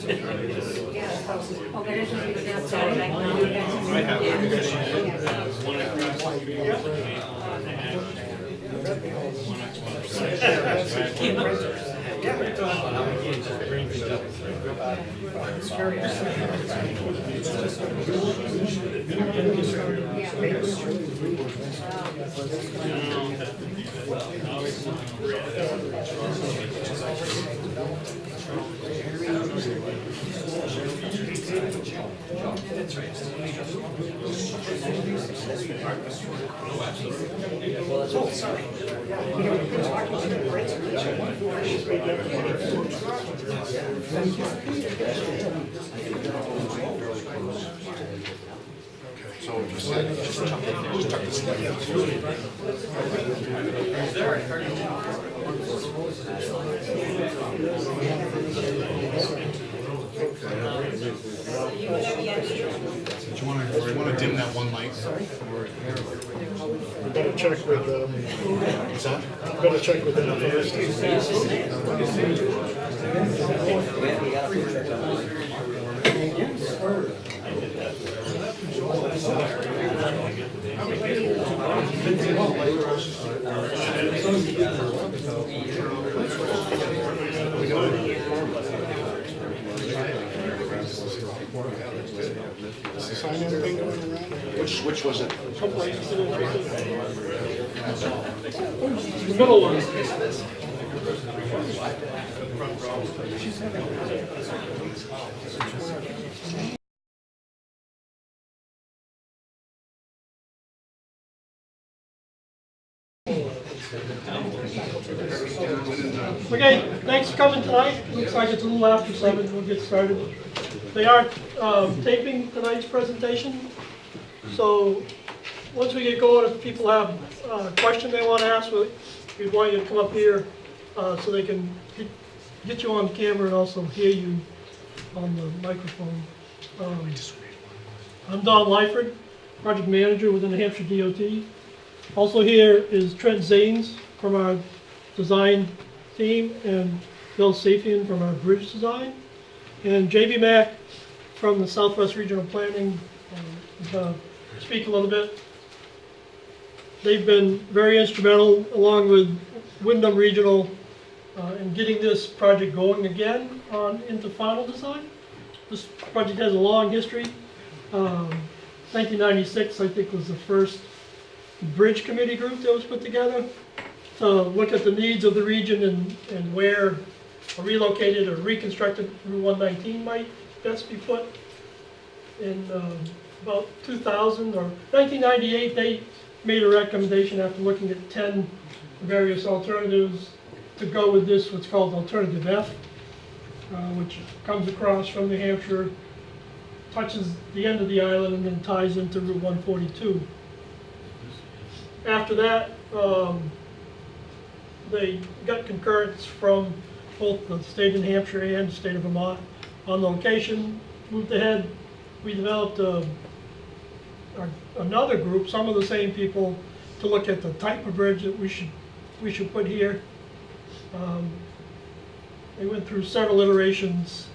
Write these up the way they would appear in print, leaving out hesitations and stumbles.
Do you want to dim that one light? We better check with, better check with them first. Sign anything going around? Which was it? The middle one. Okay, thanks for coming tonight. Looks like it's a little after 7. We'll get started. They are taping tonight's presentation. So once we get going, if people have a question they want to ask, we'd want you to come up here so they can get you on camera and also hear you on the microphone. I'm Don Lyford, project manager within the Hampshire DOT. Also here is Trent Zanes from our design team and Bill Saffian from our bridge design, and JB Mack from the Southwest Regional Planning. Speak a little bit. They've been very instrumental, along with Wyndham Regional, in getting this project going again into final design. This project has a long history. 1996, I think, was the first bridge committee group that was put together to look at the needs of the region and where a relocated or reconstructed Route 119 might best be put. In about 2000 or 1998, they made a recommendation after looking at 10 various alternatives to go with this, what's called Alternative F, which comes across from New Hampshire, touches the end of the island, and then ties into Route 142. After that, they got concurrence from both the state of New Hampshire and the state of Vermont on the location. Moved ahead, we developed another group, some of the same people, to look at the type of bridge that we should put here. They went through several iterations,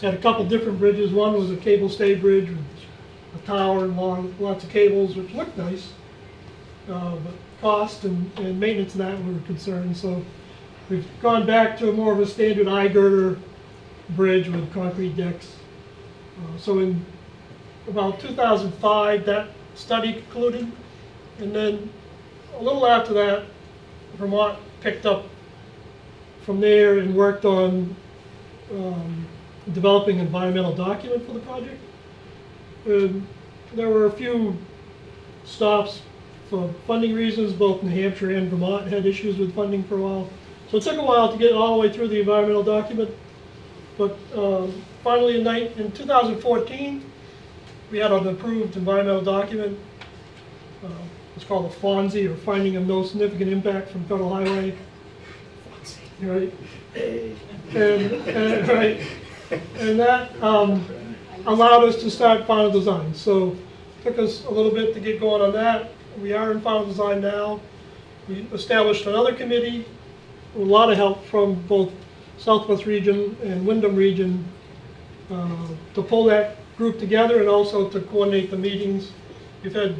had a couple different bridges. One was a cable stay bridge with a tower and lots of cables, which looked nice, but cost and maintenance and that were concerned. So we've gone back to more of a standard I-girder bridge with concrete decks. So in about 2005, that study concluded, and then a little after that, Vermont picked up from there and worked on developing an environmental document for the project. And there were a few stops for funding reasons. Both New Hampshire and Vermont had issues with funding for a while. So it took a while to get all the way through the environmental document. But finally in 2014, we had an approved environmental document. It's called a FONSI, or Finding of No Significant Impact from Federal Highway. Right? And right. And that allowed us to start final design. So it took us a little bit to get going on that. We are in final design now. We established another committee with a lot of help from both Southwest Region and Wyndham Region to pull that group together and also to coordinate the meetings. We've had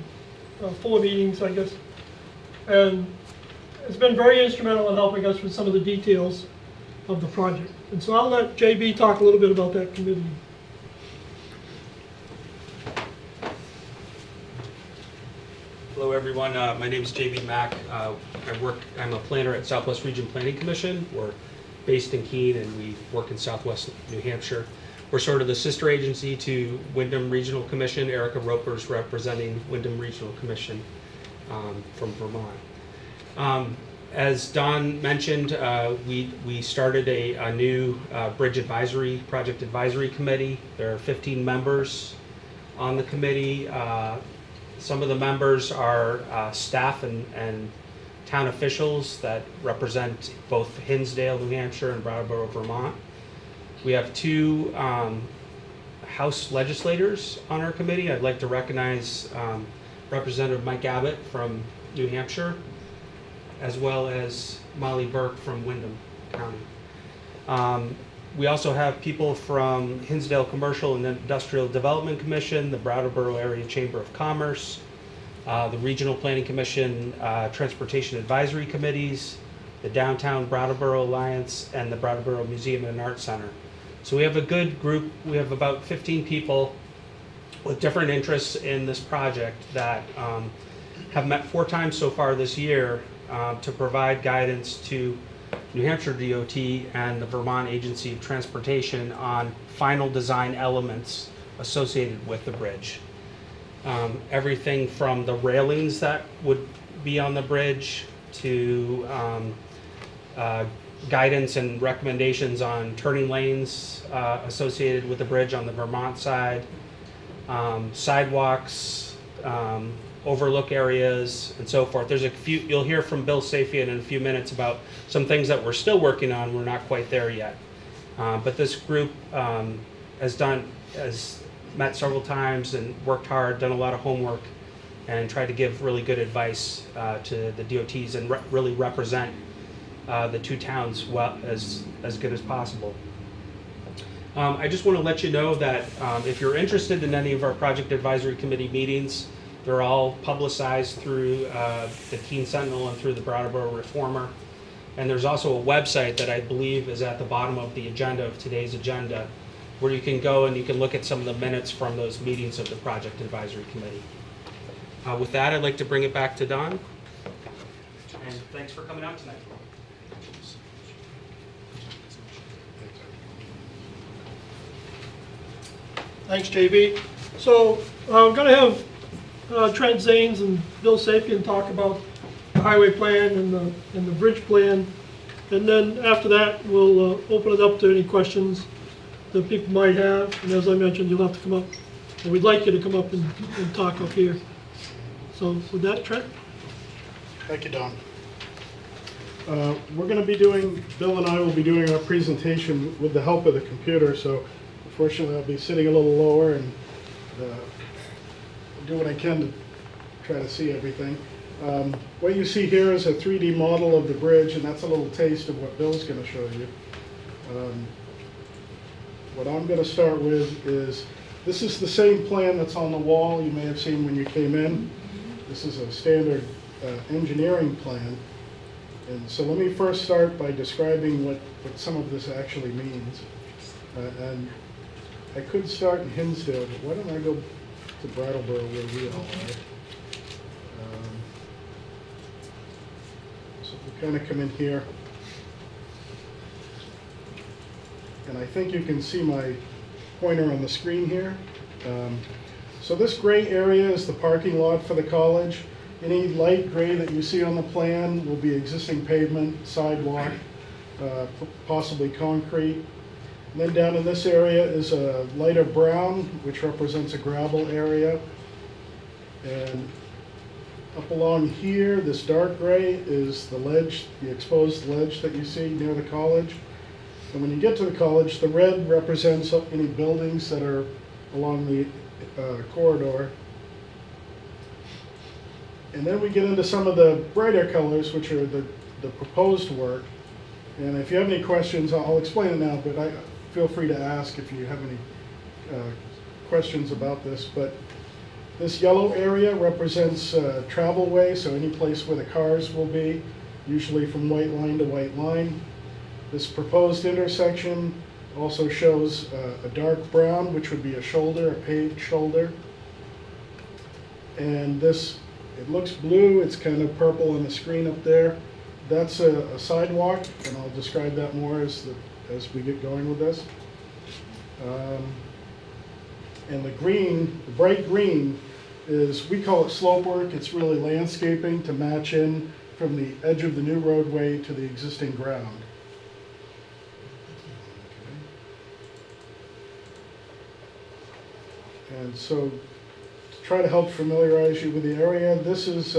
4 meetings, I guess, and it's been very instrumental in helping us with some of the details of the project. And so I'll let JB talk a little bit about that committee. Hello everyone, my name is JB Mack. I'm a planner at Southwest Region Planning Commission. We're based in Keene and we work in Southwest New Hampshire. We're sort of the sister agency to Wyndham Regional Commission. Erica Roper's representing Wyndham Regional Commission from Vermont. As Don mentioned, we started a new project advisory committee. There are 15 members on the committee. Some of the members are staff and town officials that represent both Hindsdale, New Hampshire, and Brattleboro, Vermont. We have 2 House legislators on our committee. I'd like to recognize Representative Mike Abbott from New Hampshire, as well as Molly Burke from Wyndham County. We also have people from Hindsdale Commercial and Industrial Development Commission, the Brattleboro Area Chamber of Commerce, the Regional Planning Commission, Transportation Advisory Committees, the Downtown Brattleboro Alliance, and the Brattleboro Museum and Art Center. So we have a good group. We have about 15 people with different interests in this project that have met 4 times so far this year to provide guidance to New Hampshire DOT and the Vermont Agency of Transportation on final design elements associated with the bridge. Everything from the railings that would be on the bridge to guidance and recommendations on turning lanes associated with the bridge on the Vermont side, sidewalks, overlook areas, and so forth. There's a few, you'll hear from Bill Saffian in a few minutes about some things that we're still working on. We're not quite there yet. But this group has met several times and worked hard, done a lot of homework, and tried to give really good advice to the DOTs and really represent the 2 towns well as good as possible. I just want to let you know that if you're interested in any of our Project Advisory Committee meetings, they're all publicized through the Keene Sentinel and through the Brattleboro Reformer. And there's also a website that I believe is at the bottom of the agenda of today's agenda, where you can go and you can look at some of the minutes from those meetings of the Project Advisory Committee. With that, I'd like to bring it back to Don. And thanks for coming out tonight. Thanks, JB. So I'm going to have Trent Zanes and Bill Saffian talk about the highway plan and the bridge plan. And then after that, we'll open it up to any questions that people might have. And as I mentioned, you'll have to come up, or we'd like you to come up and talk up here. So with that, Trent? Thank you, Don. We're going to be doing, Bill and I will be doing our presentation with the help of the computer, so unfortunately I'll be sitting a little lower and do what I can to try to see everything. What you see here is a 3D model of the bridge, and that's a little taste of what Bill's going to show you. What I'm going to start with is, this is the same plan that's on the wall you may have seen when you came in. This is a standard engineering plan. And so let me first start by describing what some of this actually means. And I could start in Hindsdale, but why don't I go to Brattleboro where we all are. So we kind of come in here. And I think you can see my pointer on the screen here. So this gray area is the parking lot for the college. Any light gray that you see on the plan will be existing pavement, sidewalk, possibly concrete. And then down in this area is a lighter brown, which represents a gravel area. And up along here, this dark gray is the ledge, the exposed ledge that you see near the college. And when you get to the college, the red represents any buildings that are along the corridor. And then we get into some of the brighter colors, which are the proposed work. And if you have any questions, I'll explain it now, but feel free to ask if you have any questions about this, but this yellow area represents travel way, so any place where the cars will be, usually from white line to white line. This proposed intersection also shows a dark brown, which would be a shoulder, a paved shoulder. And this, it looks blue, it's kind of purple on the screen up there. That's a sidewalk, and I'll describe that more as we get going with this. And the green, the bright green, is, we call it slope work. It's really landscaping to match in from the edge of the new roadway to the existing ground. Okay. And so, to try to help familiarize you with the area, this is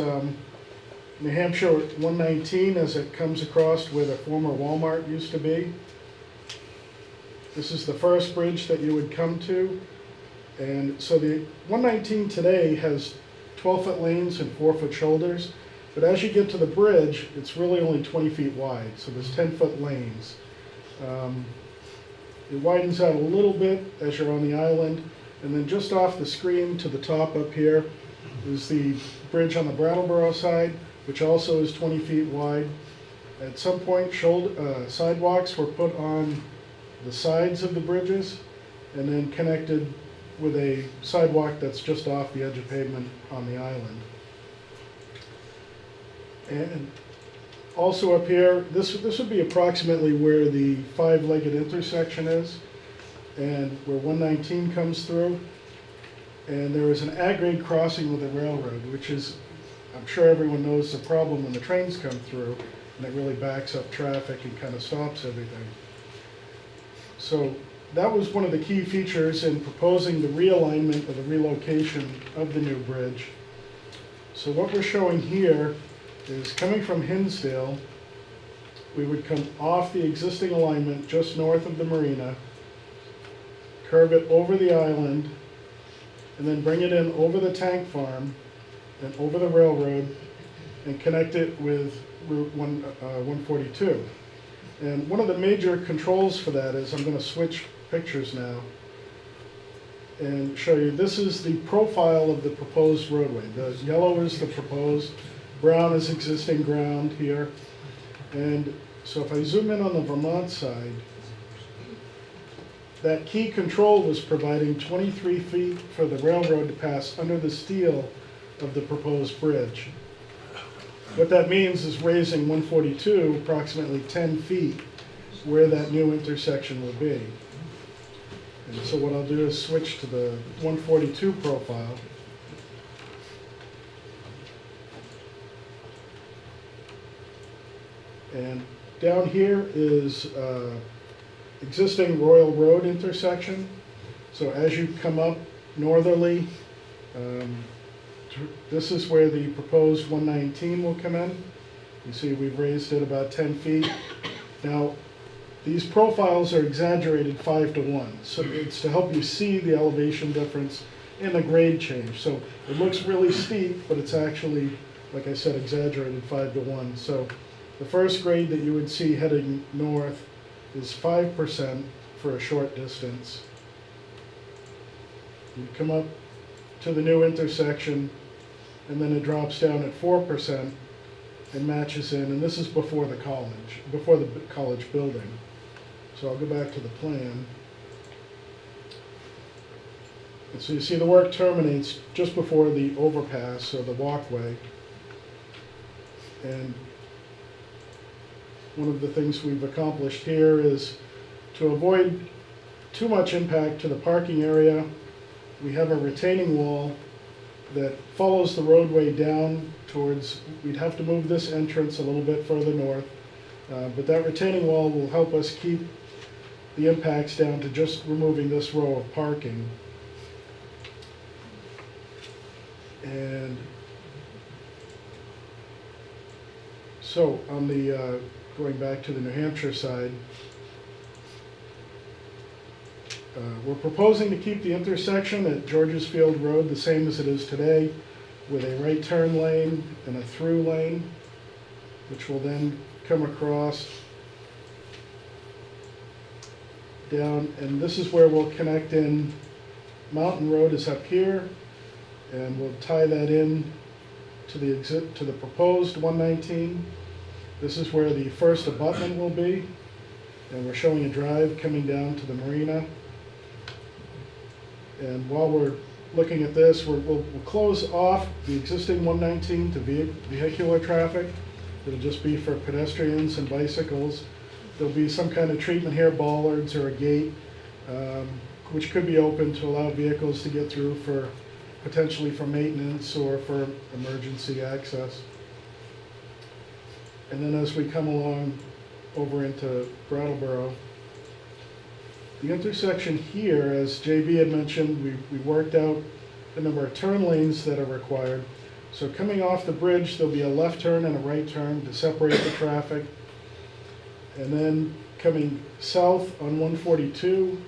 New Hampshire 119 as it comes across where the former Walmart used to be. This is the first bridge that you would come to. And so the 119 today has 12-foot lanes and 4-foot shoulders. But as you get to the bridge, it's really only 20 feet wide. So there's 10-foot lanes. It widens out a little bit as you're on the island. And then just off the screen to the top up here is the bridge on the Brattleboro side, which also is 20 feet wide. At some point, sidewalks were put on the sides of the bridges and then connected with a sidewalk that's just off the edge of pavement on the island. And also up here, this would be approximately where the 5-legged intersection is and where 119 comes through. And there is an at-grade crossing with the railroad, which is, I'm sure everyone knows, the problem when the trains come through and it really backs up traffic and kind of stops everything. So that was one of the key features in proposing the realignment or the relocation of the new bridge. So what we're showing here is coming from Hindsdale, we would come off the existing alignment just north of the marina, curve it over the island, and then bring it in over the tank farm and over the railroad and connect it with Route 142. And one of the major controls for that is, I'm going to switch pictures now and show you, this is the profile of the proposed roadway. The yellow is the proposed, brown is existing ground here. And so if I zoom in on the Vermont side, that key control was providing 23 feet for the railroad to pass under the steel of the proposed bridge. What that means is raising 142 approximately 10 feet where that new intersection will be. And so what I'll do is switch to the 142 profile. And down here is existing Royal Road intersection. So as you come up northerly, this is where the proposed 119 will come in. You see we've raised it about 10 feet. Now, these profiles are exaggerated 5 to 1. So it's to help you see the elevation difference and the grade change. So it looks really steep, but it's actually, like I said, exaggerated 5 to 1. So the first grade that you would see heading north is 5% for a short distance. You come up to the new intersection, and then it drops down at 4% and matches in, and this is before the college building. So I'll go back to the plan. And so you see the work terminates just before the overpass, or the walkway. And one of the things we've accomplished here is to avoid too much impact to the parking area. We have a retaining wall that follows the roadway down towards, we'd have to move this entrance a little bit further north, but that retaining wall will help us keep the impacts down to just removing this row of parking. And so on the, going back to the New Hampshire side, we're proposing to keep the intersection at Georges Field Road the same as it is today, with a right turn lane and a through lane, which will then come across down, and this is where we'll connect in Mountain Road is up here, and we'll tie that in to the proposed 119. This is where the first abutment will be, and we're showing a drive coming down to the marina. And while we're looking at this, we'll close off the existing 119 to vehicular traffic. It'll just be for pedestrians and bicycles. There'll be some kind of treatment here, bollards or a gate, which could be open to allow vehicles to get through potentially for maintenance or for emergency access. And then as we come along over into Brattleboro, the intersection here, as JB had mentioned, we worked out the number of turn lanes that are required. So coming off the bridge, there'll be a left turn and a right turn to separate the traffic. And then coming south on 142,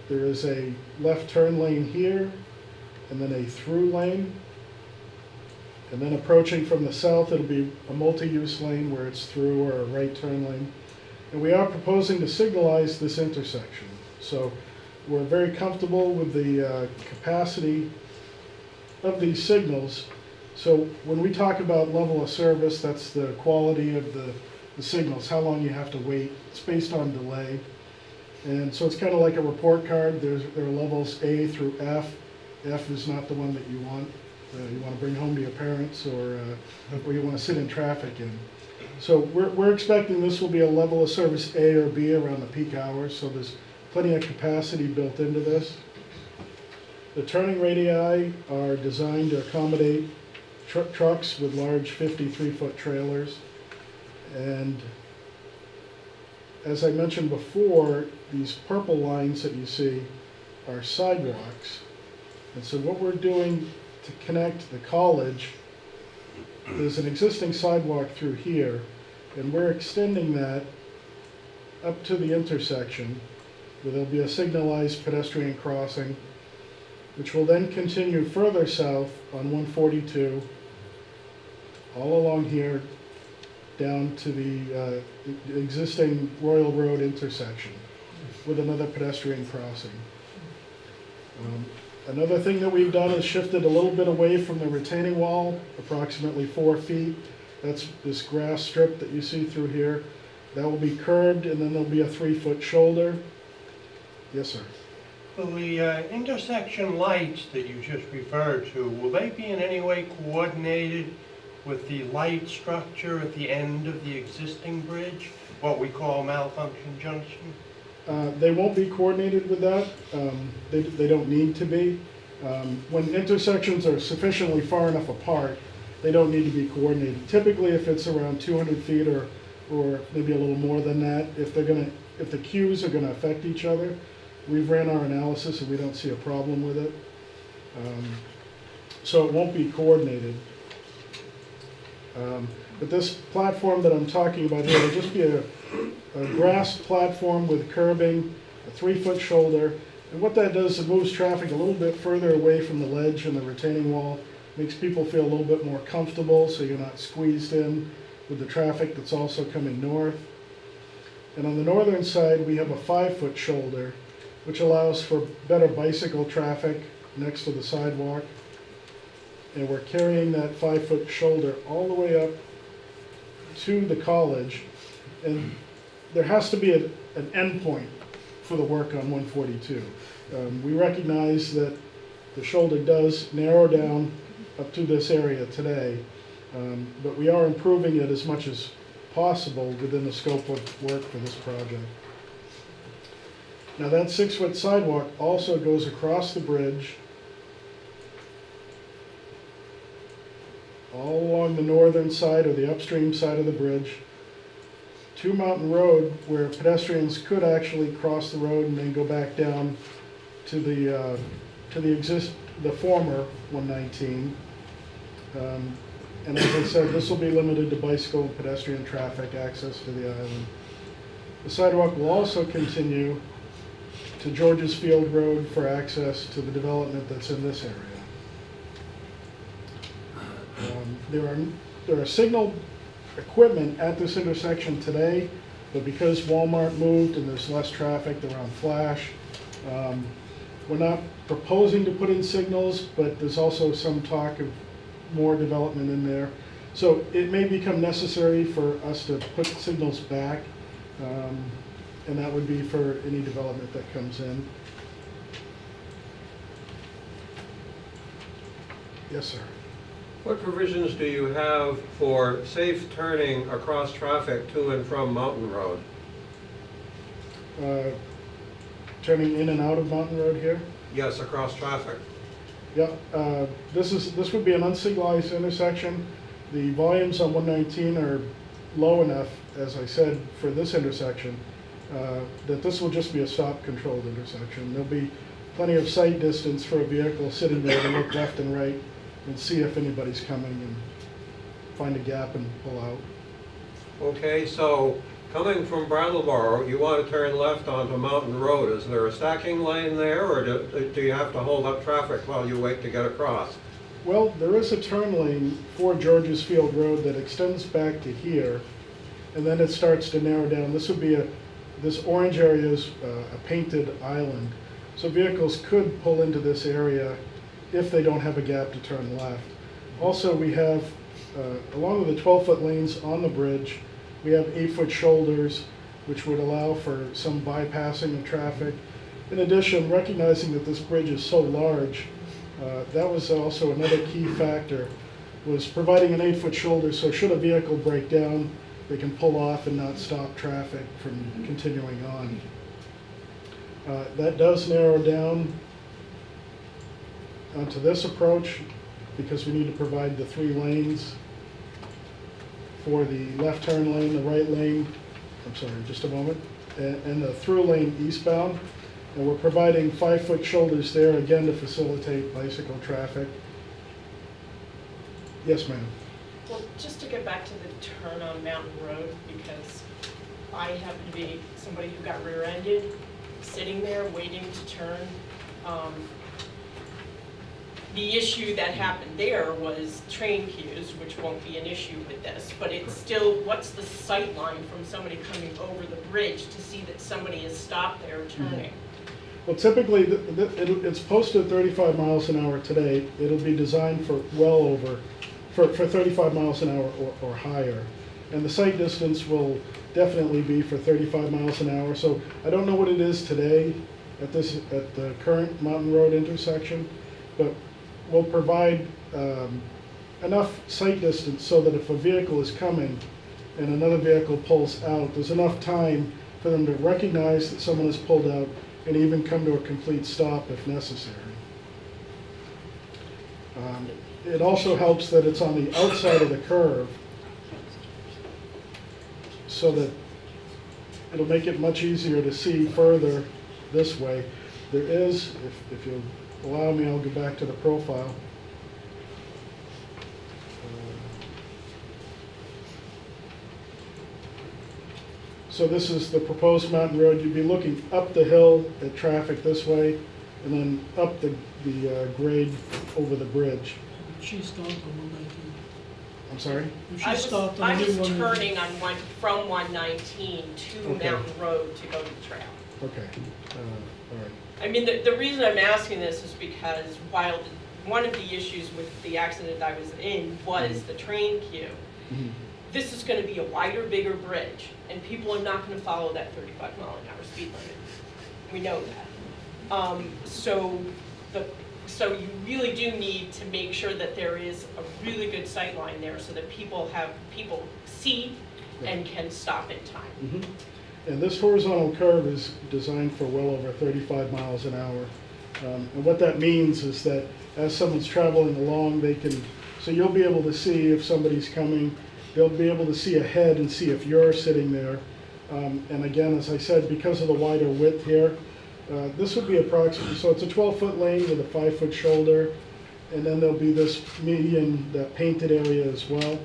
there is a left turn lane here, and then a through lane. And then approaching from the south, it'll be a multi-use lane where it's through or a right turn lane. And we are proposing to signalize this intersection. So we're very comfortable with the capacity of these signals. So when we talk about level of service, that's the quality of the signals, how long you have to wait. It's based on delay. And so it's kind of like a report card. There are levels A through F. F is not the one that you want. You want to bring home to your parents, or you want to sit in traffic in. So we're expecting this will be a level of service A or B around the peak hours, so there's plenty of capacity built into this. The turning radii are designed to accommodate trucks with large 53-foot trailers. And as I mentioned before, these purple lines that you see are sidewalks. And so what we're doing to connect the college, there's an existing sidewalk through here, and we're extending that up to the intersection, where there'll be a signalized pedestrian crossing, which will then continue further south on 142, all along here, down to the existing Royal Road intersection, with another pedestrian crossing. Another thing that we've done is shifted a little bit away from the retaining wall, approximately 4 feet. That's this grass strip that you see through here. That will be curbed, and then there'll be a 3-foot shoulder. Yes, sir. Will the intersection lights that you just referred to, will they be in any way coordinated with the light structure at the end of the existing bridge, what we call malfunction junction? They won't be coordinated with that. They don't need to be. When intersections are sufficiently far enough apart, they don't need to be coordinated. Typically, if it's around 200 feet or maybe a little more than that, if the cues are going to affect each other, we've ran our analysis and we don't see a problem with it. So it won't be coordinated. But this platform that I'm talking about here will just be a grass platform with curbing, a 3-foot shoulder. And what that does is it moves traffic a little bit further away from the ledge and the retaining wall, makes people feel a little bit more comfortable so you're not squeezed in with the traffic that's also coming north. And on the northern side, we have a 5-foot shoulder, which allows for better bicycle traffic next to the sidewalk. And we're carrying that 5-foot shoulder all the way up to the college. And there has to be an end point for the work on 142. We recognize that the shoulder does narrow down up to this area today, but we are improving it as much as possible within the scope of work for this project. Now that 6-foot sidewalk also goes across the bridge, all along the northern side or the upstream side of the bridge, to Mountain Road, where pedestrians could actually cross the road and then go back down to the former 119. And as I said, this will be limited to bicycle and pedestrian traffic access to the island. The sidewalk will also continue to Georges Field Road for access to the development that's in this area. There are signal equipment at this intersection today, but because Walmart moved and there's less traffic, they're on flash. We're not proposing to put in signals, but there's also some talk of more development in there. So it may become necessary for us to put signals back, and that would be for any development that comes in. Yes, sir. What provisions do you have for safe turning across traffic to and from Mountain Road? Turning in and out of Mountain Road here. Yes, across traffic. Yeah, this would be an unsignalized intersection. The volumes on 119 are low enough, as I said, for this intersection, that this will just be a stop-controlled intersection. There'll be plenty of sight distance for a vehicle sitting there to look left and right and see if anybody's coming and find a gap and pull out. Okay, so coming from Brattleboro, you want to turn left onto Mountain Road. Is there a stacking lane there, or do you have to hold up traffic while you wait to get across? Well, there is a turn lane for Georges Field Road that extends back to here, and then it starts to narrow down. This would be this orange area is a painted island. So vehicles could pull into this area if they don't have a gap to turn left. Also, we have, along with the 12-foot lanes on the bridge, we have 8-foot shoulders, which would allow for some bypassing of traffic. In addition, recognizing that this bridge is so large, that was also another key factor, was providing an 8-foot shoulder, so should a vehicle break down, they can pull off and not stop traffic from continuing on. That does narrow down onto this approach, because we need to provide the 3 lanes for the left turn lane, the right lane, I'm sorry, just a moment, and the through lane eastbound. And we're providing 5-foot shoulders there, again, to facilitate bicycle traffic. Yes, ma'am. Well, just to get back to the turn on Mountain Road, because I happen to be somebody who got rear-ended, sitting there waiting to turn. The issue that happened there was train queues, which won't be an issue with this, but it's still, what's the sight line from somebody coming over the bridge to see that somebody is stopped there turning? Well, typically, it's posted 35 miles an hour today. It'll be designed for well over, for 35 miles an hour or higher. And the sight distance will definitely be for 35 miles an hour. So I don't know what it is today at the current Mountain Road intersection, but we'll provide enough sight distance so that if a vehicle is coming and another vehicle pulls out, there's enough time for them to recognize that someone has pulled out and even come to a complete stop if necessary. It also helps that it's on the outside of the curve, so that it'll make it much easier to see further this way. There is, if you'll allow me, I'll go back to the profile. So this is the proposed Mountain Road. You'd be looking up the hill at traffic this way, and then up the grade over the bridge. She stopped on 119. I'm sorry? She stopped on I was 119. turning on from 119 to Okay. Mountain Road to go to the trail. Okay, all right. I mean, the reason I'm asking this is because while one of the issues with the accident I was in was the train queue, Mhm. this is going to be a wider, bigger bridge, and people are not going to follow that 35-mile-an-hour speed limit. We know that. So you really do need to make sure that there is a really good sight line there so that people see and can stop in time. Mhm. And this horizontal curve is designed for well over 35 miles an hour. And what that means is that as someone's traveling along, so you'll be able to see if somebody's coming, they'll be able to see ahead and see if you're sitting there. And again, as I said, because of the wider width here, this would be approximately, so it's a 12-foot lane with a 5-foot shoulder, and then there'll be this median, that painted area as well.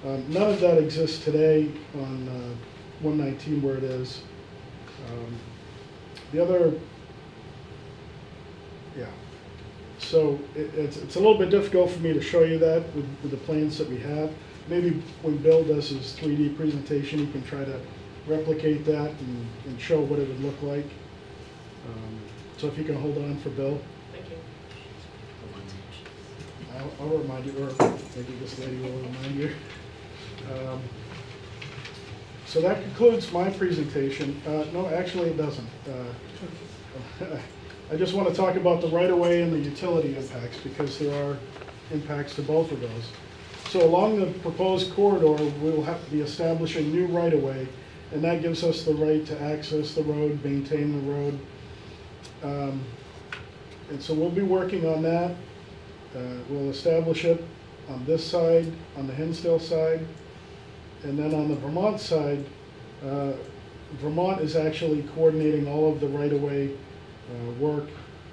None of that exists today on 119 where it is. The other, yeah. So it's a little bit difficult for me to show you that with the plans that we have. Maybe when Bill does his 3D presentation, he can try to replicate that and show what it would look like. So if you can hold on for Bill, Thank you. I'll remind you, or maybe this lady will remind you. So that concludes my presentation. No, actually it doesn't. I just want to talk about the right-of-way and the utility impacts, because there are impacts to both of those. So along the proposed corridor, we'll have to be establishing new right-of-way, and that gives us the right to access the road, maintain the road. And so we'll be working on that. We'll establish it on this side, on the Hindsdale side, and then on the Vermont side, Vermont is actually coordinating all of the right-of-way work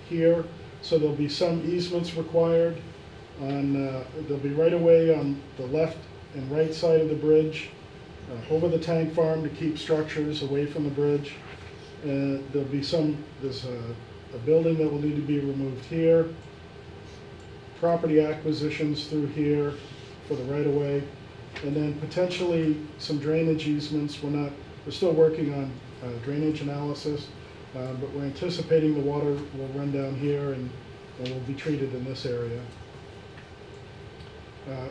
here. So there'll be some easements required on, there'll be right-of-way on the left and right side of the bridge, over the tank farm to keep structures away from the bridge. There'll be there's a building that will need to be removed here, property acquisitions through here for the right-of-way, and then potentially some drainage easements. We're still working on drainage analysis, but we're anticipating the water will run down here and will be treated in this area.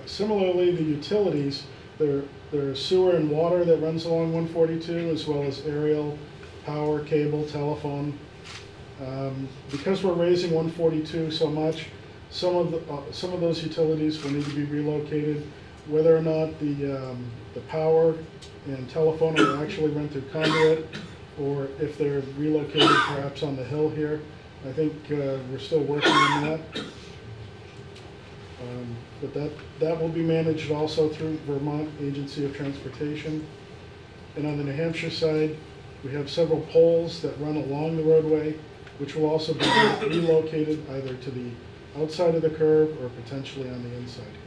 Similarly, the utilities, there's sewer and water that runs along 142, as well as aerial, power, cable, telephone. Because we're raising 142 so much, some of those utilities will need to be relocated. Whether or not the power and telephone will actually run through conduit, or if they're relocated perhaps on the hill here, I think we're still working on that. But that will be managed also through Vermont Agency of Transportation. And on the New Hampshire side, we have several poles that run along the roadway, which will also be relocated either to the outside of the curve or potentially on the inside here.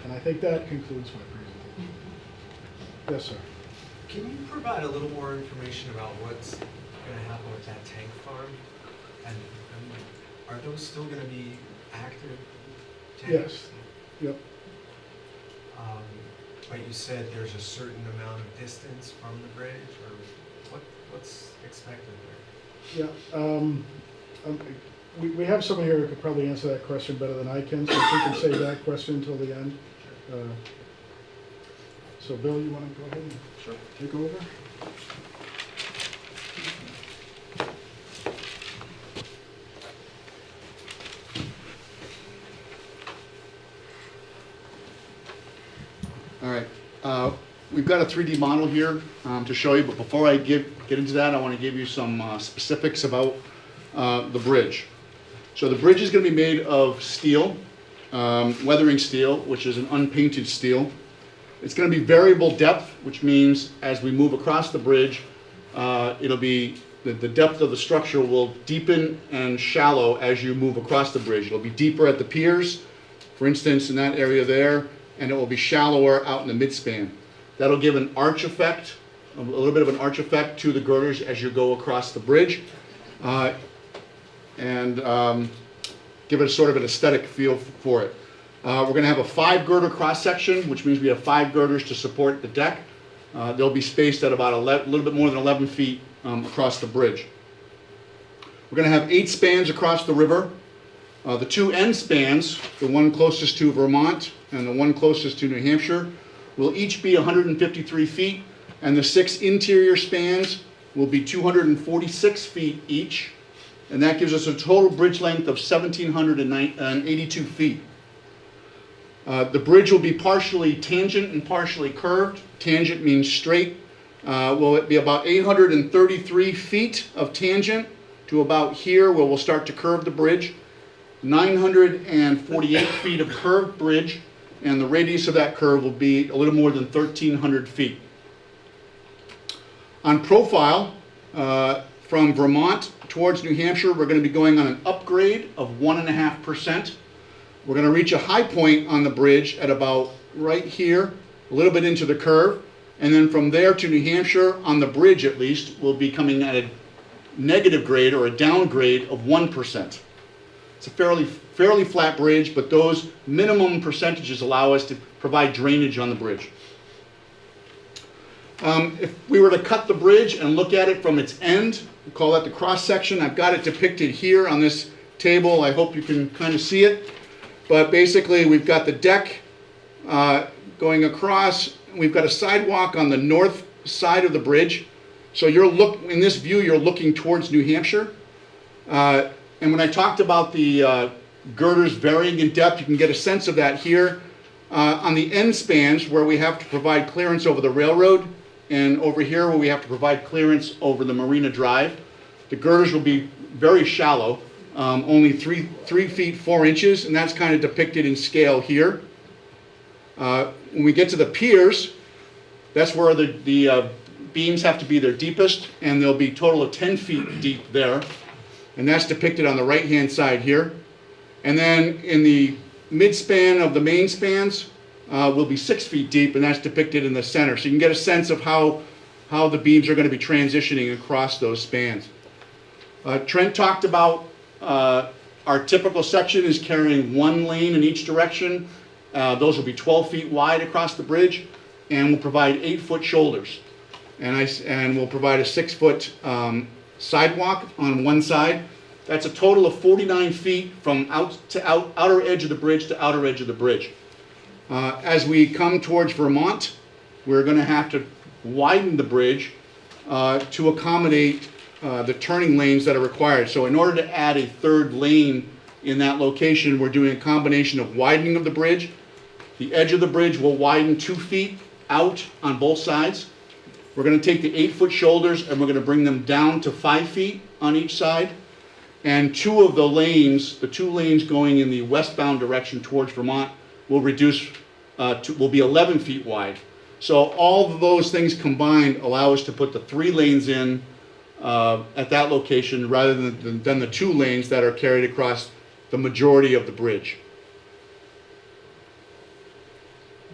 And I think that concludes my presentation. Yes, sir. Can you provide a little more information about what's going to happen with that tank farm? And are those still going to be active tanks? Yes. Yep. But you said there's a certain amount of distance from the bridge, or what's expected there? Yeah. We have someone here who could probably answer that question better than I can, so if we can save that question until the end. So Bill, you want to go ahead and take over? All right. We've got a 3D model here to show you, but before I get into that, I want to give you some specifics about the bridge. So the bridge is going to be made of steel, weathering steel, which is an unpainted steel. It's going to be variable depth, which means as we move across the bridge, it'll be the depth of the structure will deepen and shallow as you move across the bridge. It'll be deeper at the piers, for instance, in that area there, and it will be shallower out in the midspan. That'll give an arch effect, a little bit of an arch effect to the girders as you go across the bridge, and give it a sort of an aesthetic feel for it. We're going to have a 5-girder cross section, which means we have 5 girders to support the deck. They'll be spaced at about a little bit more than 11 feet across the bridge. We're going to have 8 spans across the river. The 2 end spans, the one closest to Vermont and the one closest to New Hampshire, will each be 153 feet, and the 6 interior spans will be 246 feet each, and that gives us a total bridge length of 1,782 feet. The bridge will be partially tangent and partially curved. Tangent means straight. Will it be about 833 feet of tangent to about here where we'll start to curve the bridge. 948 feet of curved bridge, and the radius of that curve will be a little more than 1,300 feet. On profile, from Vermont towards New Hampshire, we're going to be going on an upgrade of 1.5%. We're going to reach a high point on the bridge at about right here, a little bit into the curve, and then from there to New Hampshire, on the bridge at least, we'll be coming at a negative grade or a downgrade of 1%. It's a fairly flat bridge, but those minimum percentages allow us to provide drainage on the bridge. If we were to cut the bridge and look at it from its end, we call that the cross section. I've got it depicted here on this table. I hope you can kind of see it. But basically, we've got the deck going across. We've got a sidewalk on the north side of the bridge. So in this view, you're looking towards New Hampshire. And when I talked about the girders varying in depth, you can get a sense of that here. On the end spans, where we have to provide clearance over the railroad, and over here where we have to provide clearance over the Marina Drive, the girders will be very shallow, only 3 feet 4 inches, and that's kind of depicted in scale here. When we get to the piers, that's where the beams have to be their deepest, and there'll be a total of 10 feet deep there, and that's depicted on the right-hand side here. And then in the mid-span of the main spans will be 6 feet deep, and that's depicted in the center. So you can get a sense of how the beams are going to be transitioning across those spans. Trent talked about our typical section is carrying 1 lane in each direction. Those will be 12 feet wide across the bridge, and will provide 8-foot shoulders. And we'll provide a 6-foot sidewalk on one side. That's a total of 49 feet from outer edge of the bridge to outer edge of the bridge. As we come towards Vermont, we're going to have to widen the bridge to accommodate the turning lanes that are required. So in order to add a 3rd lane in that location, we're doing a combination of widening of the bridge. The edge of the bridge will widen 2 feet out on both sides. We're going to take the 8-foot shoulders and we're going to bring them down to 5 feet on each side. And 2 of the lanes, the 2 lanes going in the westbound direction towards Vermont, will will be 11 feet wide. So all of those things combined allow us to put the 3 lanes in at that location rather than the 2 lanes that are carried across the majority of the bridge.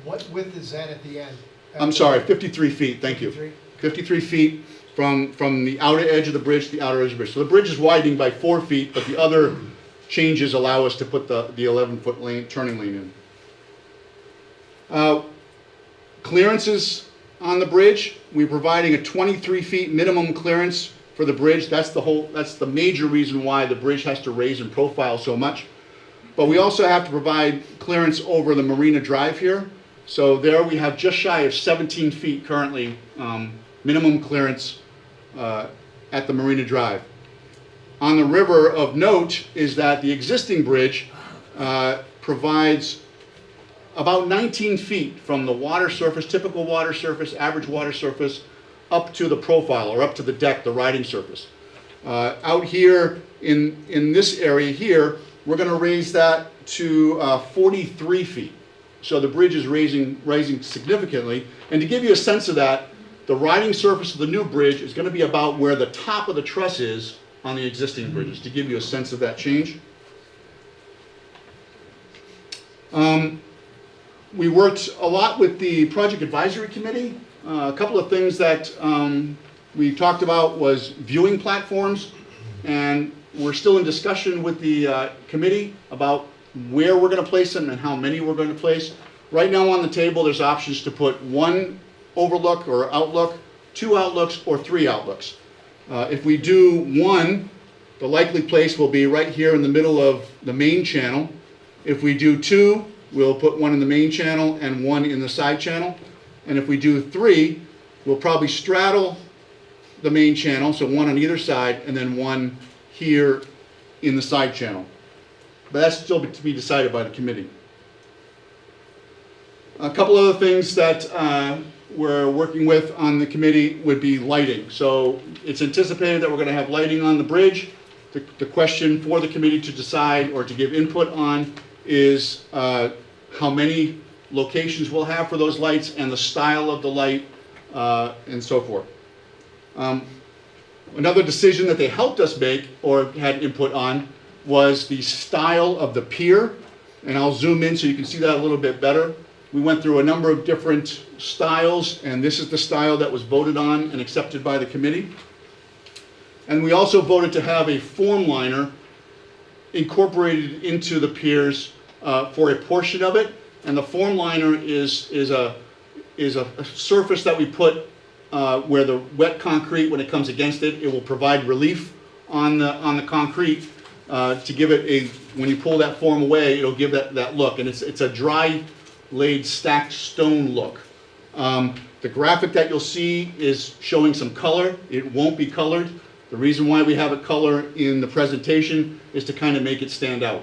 What width is that at the end? I'm sorry, 53 feet, thank you. 53? 53 feet from the outer edge of the bridge to the outer edge of the bridge. So the bridge is widening by 4 feet, but the other changes allow us to put the 11-foot lane, turning lane in. Clearances on the bridge, we're providing a 23 feet minimum clearance for the bridge. That's the major reason why the bridge has to raise and profile so much. But we also have to provide clearance over the Marina Drive here. So there we have just shy of 17 feet currently minimum clearance at the Marina Drive. On the river of note is that the existing bridge provides about 19 feet from the water surface, typical water surface, average water surface, up to the profile or up to the deck, the riding surface. Out here in this area here, we're going to raise that to 43 feet. So the bridge is rising significantly. And to give you a sense of that, the riding surface of the new bridge is going to be about where the top of the truss is on the existing bridges, to give you a sense of that change. We worked a lot with the Project Advisory Committee. A couple of things that we talked about was viewing platforms, and we're still in discussion with the committee about where we're going to place them and how many we're going to place. Right now on the table, there's options to put 1 overlook or outlook, 2 outlooks, or 3 outlooks. If we do 1, the likely place will be right here in the middle of the main channel. If we do 2, we'll put 1 in the main channel and 1 in the side channel. And if we do 3, we'll probably straddle the main channel, so 1 on either side, and then 1 here in the side channel. But that's still to be decided by the committee. A couple other things that we're working with on the committee would be lighting. So it's anticipated that we're going to have lighting on the bridge. The question for the committee to decide or to give input on is how many locations we'll have for those lights and the style of the light and so forth. Another decision that they helped us make or had input on was the style of the pier, and I'll zoom in so you can see that a little bit better. We went through a number of different styles, and this is the style that was voted on and accepted by the committee. And we also voted to have a form liner incorporated into the piers for a portion of it, and the form liner is a surface that we put where the wet concrete, when it comes against it, it will provide relief on the concrete to give it a, when you pull that form away, it'll give that look. And it's a dry laid stacked stone look. The graphic that you'll see is showing some color. It won't be colored. The reason why we have a color in the presentation is to kind of make it stand out.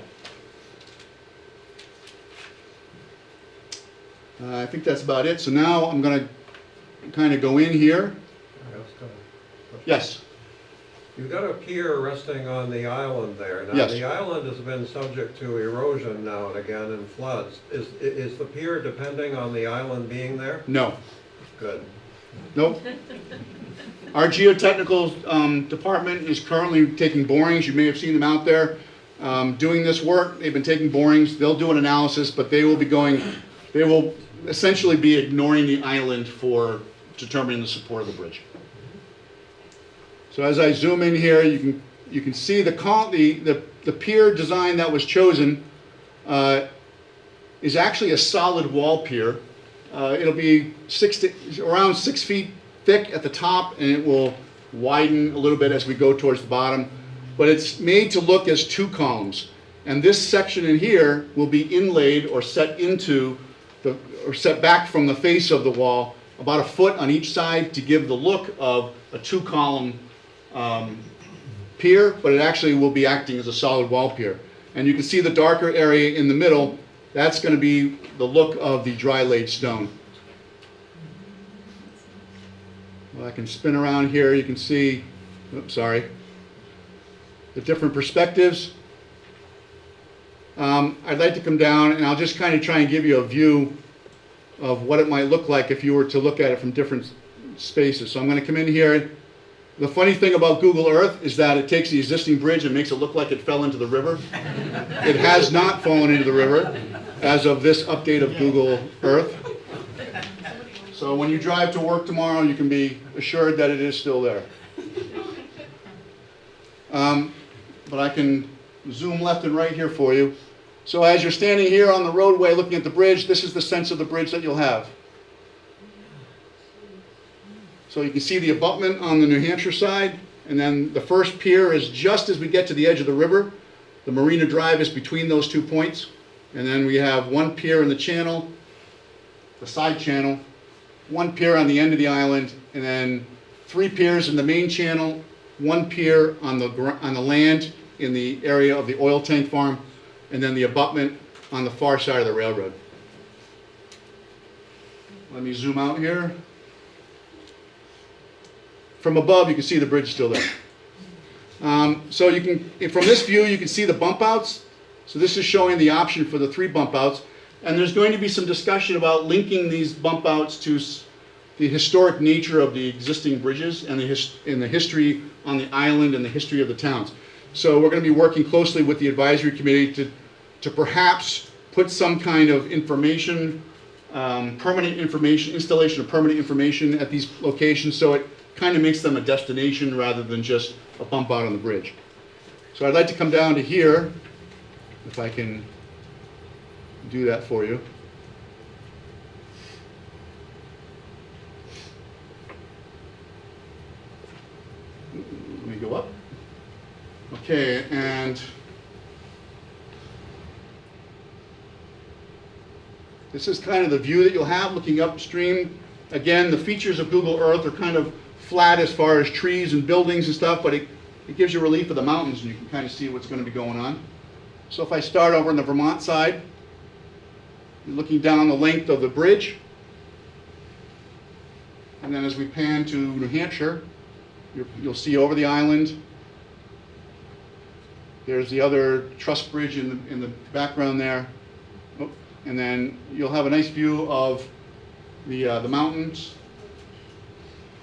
I think that's about it. So now I'm going to kind of go in here. Yes? You've got a pier resting on the island there. Now, Yes. the island has been subject to erosion now and again and floods. Is the pier depending on the island being there? No. Good. Nope. Our geotechnical department is currently taking borings. You may have seen them out there doing this work. They've been taking borings. They'll do an analysis, but they will essentially be ignoring the island for determining the support of the bridge. So as I zoom in here, you can see the pier design that was chosen is actually a solid wall pier. It'll be around 6 feet thick at the top, and it will widen a little bit as we go towards the bottom. But it's made to look as two columns. And this section in here will be inlaid or set back from the face of the wall about a foot on each side to give the look of a two-column pier, but it actually will be acting as a solid wall pier. And you can see the darker area in the middle. That's going to be the look of the dry laid stone. Well, I can spin around here. You can see, oops, sorry, the different perspectives. I'd like to come down and I'll just kind of try and give you a view of what it might look like if you were to look at it from different spaces. So I'm going to come in here. The funny thing about Google Earth is that it takes the existing bridge and makes it look like it fell into the river. It has not fallen into the river as of this update of Google Earth. So when you drive to work tomorrow, you can be assured that it is still there. But I can zoom left and right here for you. So as you're standing here on the roadway looking at the bridge, this is the sense of the bridge that you'll have. So you can see the abutment on the New Hampshire side, and then the first pier is just as we get to the edge of the river. The Marina Drive is between those 2 points. And then we have one pier in the channel, the side channel, one pier on the end of the island, and then 3 piers in the main channel, one pier on the land in the area of the oil tank farm, and then the abutment on the far side of the railroad. Let me zoom out here. From above, you can see the bridge still there. So you can, from this view, you can see the bump outs. So this is showing the option for the 3 bump outs. And there's going to be some discussion about linking these bump outs to the historic nature of the existing bridges and the history on the island and the history of the towns. So we're going to be working closely with the advisory committee to perhaps put some kind of information, permanent information, installation of permanent information at these locations, so it kind of makes them a destination rather than just a bump out on the bridge. So I'd like to come down to here, if I can do that for you. Let me go up. Okay, and this is kind of the view that you'll have looking upstream. Again, the features of Google Earth are kind of flat as far as trees and buildings and stuff, but it gives you relief of the mountains and you can kind of see what's going to be going on. So if I start over on the Vermont side, you're looking down the length of the bridge, and then as we pan to New Hampshire, you'll see over the island. There's the other truss bridge in the background there. Oh, and then you'll have a nice view of the mountains.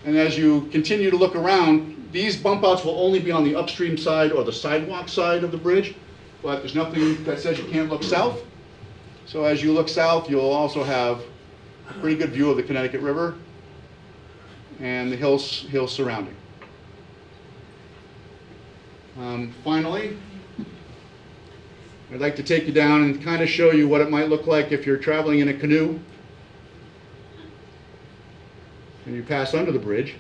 And as you continue to look around, these bump outs will only be on the upstream side or the sidewalk side of the bridge, but there's nothing that says you can't look south. So as you look south, you'll also have a pretty good view of the Connecticut River and the hills surrounding. Finally, I'd like to take you down and kind of show you what it might look like if you're traveling in a canoe. and you pass under the bridge.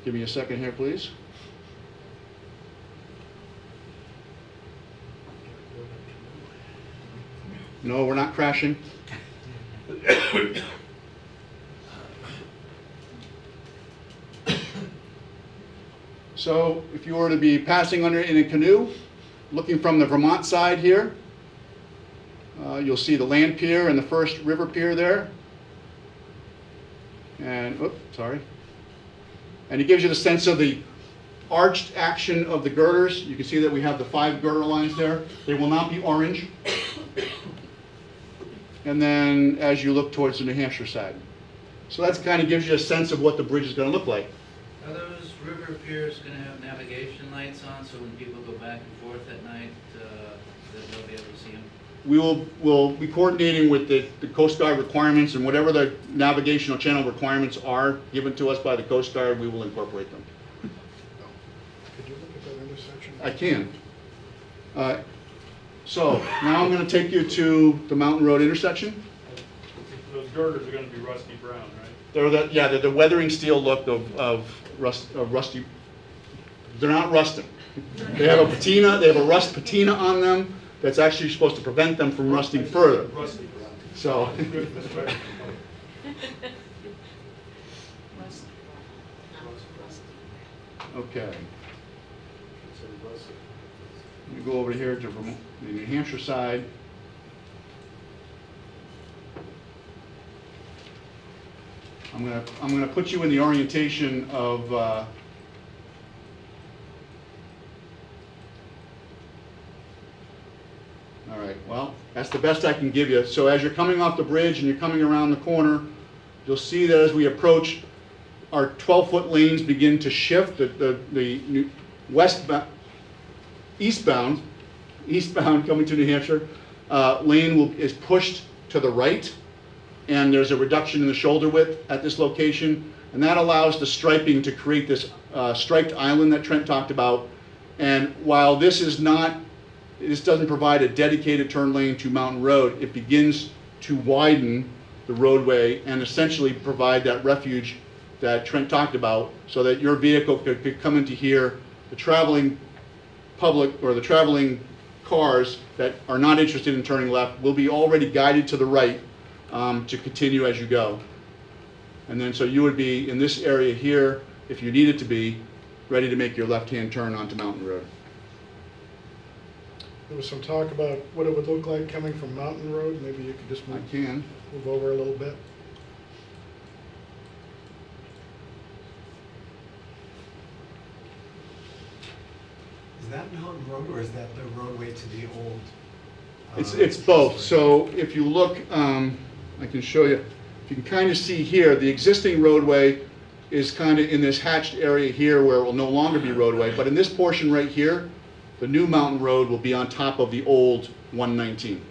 Give me a second here, please. No, we're not crashing. So if you were to be passing under in a canoe, looking from the Vermont side here, you'll see the land pier and the first river pier there. And, oops, sorry. And it gives you the sense of the arched action of the girders. You can see that we have the 5 girder lines there. They will not be orange. And then as you look towards the New Hampshire side. So that kind of gives you a sense of what the bridge is going to look like. Are those river piers going to have navigation lights on, so when people go back and forth at night, that they'll be able to see them? We'll be coordinating with the Coast Guard requirements, and whatever the navigational channel requirements are given to us by the Coast Guard, we will incorporate them. Could you look at that intersection? I can. So now I'm going to take you to the Mountain Road intersection. Those girders are going to be rusty brown, right? They're the weathering steel look of rusty. They're not rusting. They have a patina. They have a rust patina on them that's actually supposed to prevent them from rusting further. Rusty brown. So. Okay. You go over here to Vermont, the New Hampshire side. I'm gonna put you in the orientation of all right, well, that's the best I can give you. So as you're coming off the bridge and you're coming around the corner, you'll see that as we approach, our 12-foot lanes begin to shift. The eastbound coming to New Hampshire lane is pushed to the right, and there's a reduction in the shoulder width at this location, and that allows the striping to create this striped island that Trent talked about. And while this doesn't provide a dedicated turn lane to Mountain Road, it begins to widen the roadway and essentially provide that refuge that Trent talked about, so that your vehicle could come into here. The traveling public or the traveling cars that are not interested in turning left will be already guided to the right to continue as you go. And then so you would be in this area here, if you needed to be, ready to make your left-hand turn onto Mountain Road. There was some talk about what it would look like coming from Mountain Road. Maybe you could just move over a little bit. Is that Mountain Road, or is that the roadway to the old? It's both. So if you look, I can show you. If you can kind of see here, the existing roadway is kind of in this hatched area here where it will no longer be roadway. But in this portion right here, the new Mountain Road will be on top of the old 119.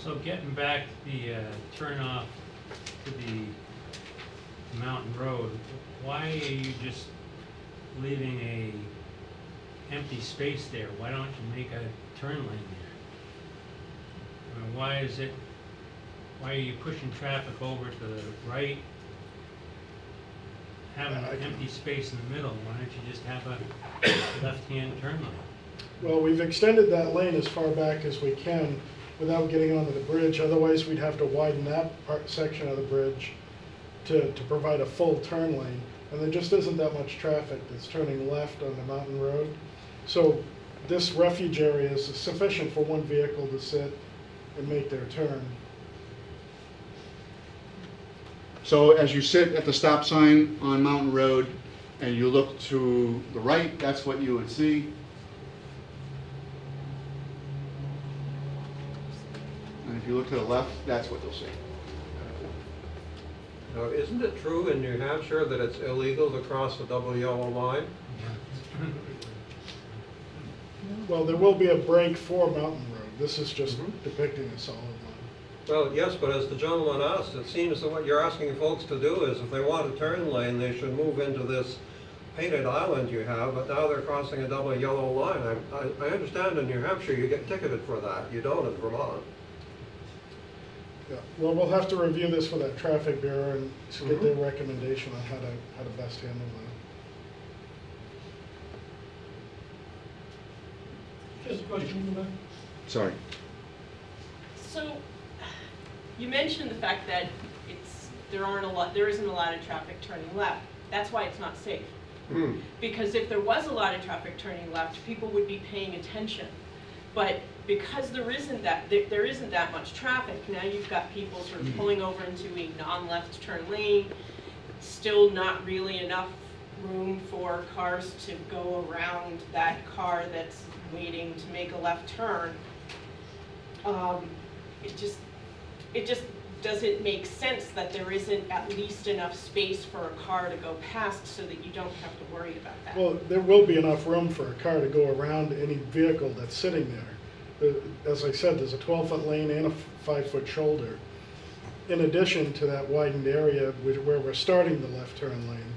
So getting back the turn off to the Mountain Road, why are you just leaving a empty space there? Why don't you make a turn lane there? I mean, why are you pushing traffic over to the right, having an empty space in the middle? Why don't you just have a left-hand turn lane? Well, we've extended that lane as far back as we can without getting onto the bridge. Otherwise, we'd have to widen that section of the bridge to provide a full turn lane. And there just isn't that much traffic that's turning left on the Mountain Road. So this refuge area is sufficient for one vehicle to sit and make their turn. So as you sit at the stop sign on Mountain Road and you look to the right, that's what you would see. And if you look to the left, that's what you'll see. Now, isn't it true in New Hampshire that it's illegal to cross the double yellow line? Well, there will be a break for Mountain Road. This is just depicting a solid line. Well, yes, but as the gentleman asked, it seems that what you're asking folks to do is if they want a turn lane, they should move into this painted island you have, but now they're crossing a double yellow line. I understand in New Hampshire you get ticketed for that. You don't in Vermont. Yeah, well, we'll have to review this with that traffic bureau and get their recommendation on how to best handle that. Just a question in the back. Sorry. So, you mentioned the fact that there isn't a lot of traffic turning left. That's why it's not safe. Because if there was a lot of traffic turning left, people would be paying attention. But because there isn't that much traffic, now you've got people sort of pulling over into a non-left turn lane, still not really enough room for cars to go around that car that's waiting to make a left turn. It just doesn't make sense that there isn't at least enough space for a car to go past so that you don't have to worry about that. Well, there will be enough room for a car to go around any vehicle that's sitting there. As I said, there's a 12-foot lane and a 5-foot shoulder. In addition to that widened area where we're starting the left turn lane.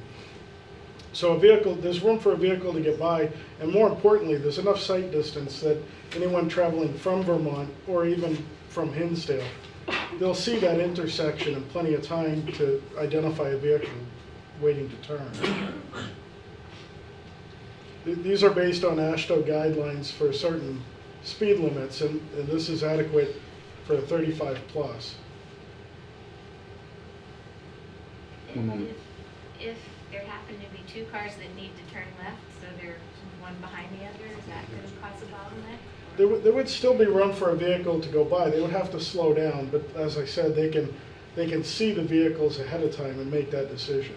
So there's room for a vehicle to get by, and more importantly, there's enough sight distance that anyone traveling from Vermont or even from Hindsdale, they'll see that intersection in plenty of time to identify a vehicle waiting to turn. These are based on AASHTO guidelines for certain speed limits, and this is adequate for 35 plus. If there happen to be two cars that need to turn left, so they're one behind the other, is that going to cause a bottleneck? There would still be room for a vehicle to go by. They would have to slow down, but as I said, they can see the vehicles ahead of time and make that decision.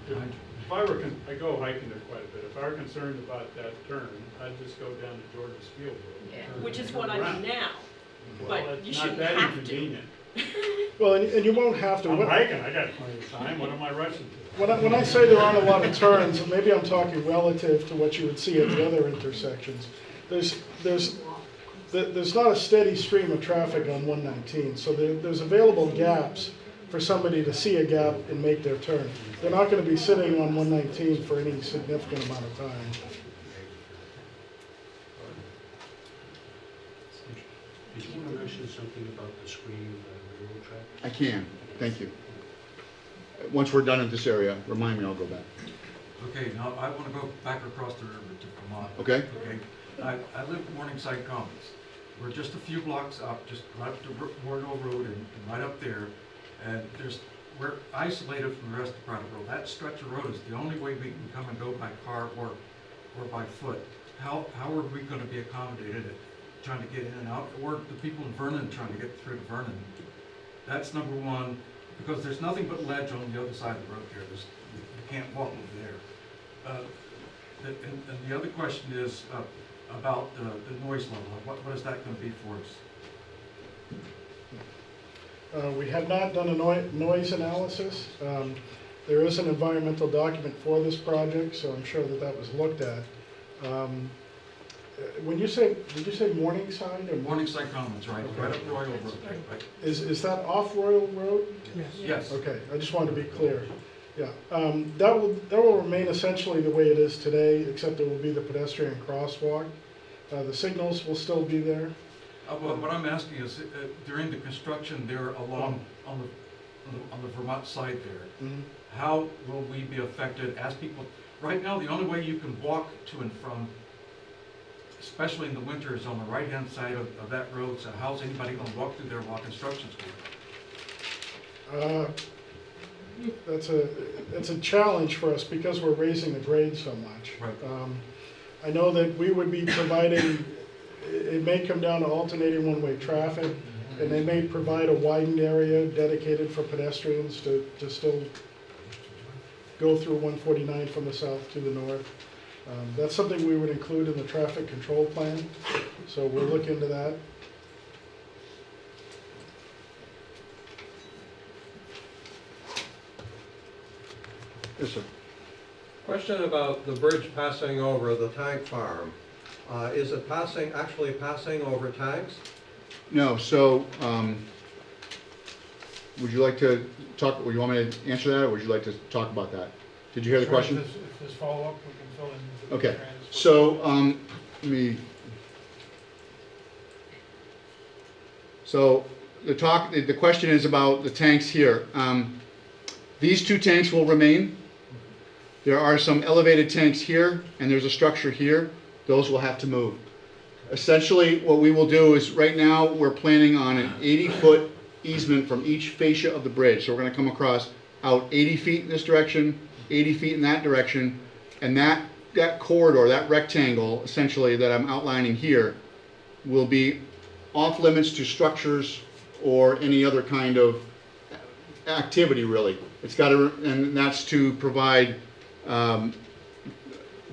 If I were, I go hiking there quite a bit. If I were concerned about that turn, I'd just go down to George's Field Road. Yeah. Which is what I do now, Well, but you it's shouldn't not that have to. inconvenient. Well, and you won't have to. I'm hiking, I got plenty of time, what am I rushing to? When I say there aren't a lot of turns, and maybe I'm talking relative to what you would see at the other intersections, there's not a steady stream of traffic on 119, so there's available gaps for somebody to see a gap and make their turn. They're not going to be sitting on 119 for any significant amount of time. Did you want to mention something about the screening of the railroad track? I can, thank you. Once we're done in this area, remind me, I'll go back. Okay, now I want to go back across the river to Vermont. Okay. Okay. I live in Morningside Commons. We're just a few blocks up, just right up to Wardell Road and right up there. And we're isolated from the rest of Brattleboro. That stretch of road is the only way we can come and go by car or by foot. How are we going to be accommodated at trying to get in and out, or the people in Vernon trying to get through to Vernon? That's number one, because there's nothing but ledge on the other side of the road there. You can't walk over there. And the other question is about the noise level. What is that going to be for us? We have not done a noise analysis. There is an environmental document for this project, so I'm sure that was looked at. Did you say Morningside? Or Morningside Commons, right? Okay. Right up Royal Road, right? Is that off Royal Road? Yes. Yes. Okay, I just wanted to be clear. Yeah, that will remain essentially the way it is today, except there will be the pedestrian crosswalk. The signals will still be there. Well, what I'm asking is, during the construction there along on the Vermont side there, how will we be affected as people? Right now, the only way you can walk to and from, especially in the winter, is on the right-hand side of that road. So how's anybody going to walk through there while construction's going? It's a challenge for us because we're raising the grade so much. Right. I know that we would be providing, it may come down to alternating one-way traffic, and they may provide a widened area dedicated for pedestrians to still go through 149 from the south to the north. That's something we would include in the traffic control plan, so we'll look into that. Yes, sir. Question about the bridge passing over the tank farm. Is it actually passing over tanks? No, so would you like to talk, would you want me to answer that, or would you like to talk about that? Did you hear the Sure, question? If there's follow-up, we can fill in. Okay, so, let me, so the question is about the tanks here. These two tanks will remain. There are some elevated tanks here, and there's a structure here. Those will have to move. Essentially, what we will do is, right now, we're planning on an 80-foot easement from each fascia of the bridge. So we're gonna come across out 80 feet in this direction, 80 feet in that direction, and that corridor, that rectangle, essentially, that I'm outlining here, will be off limits to structures or any other kind of activity, really. It's got to, and that's to provide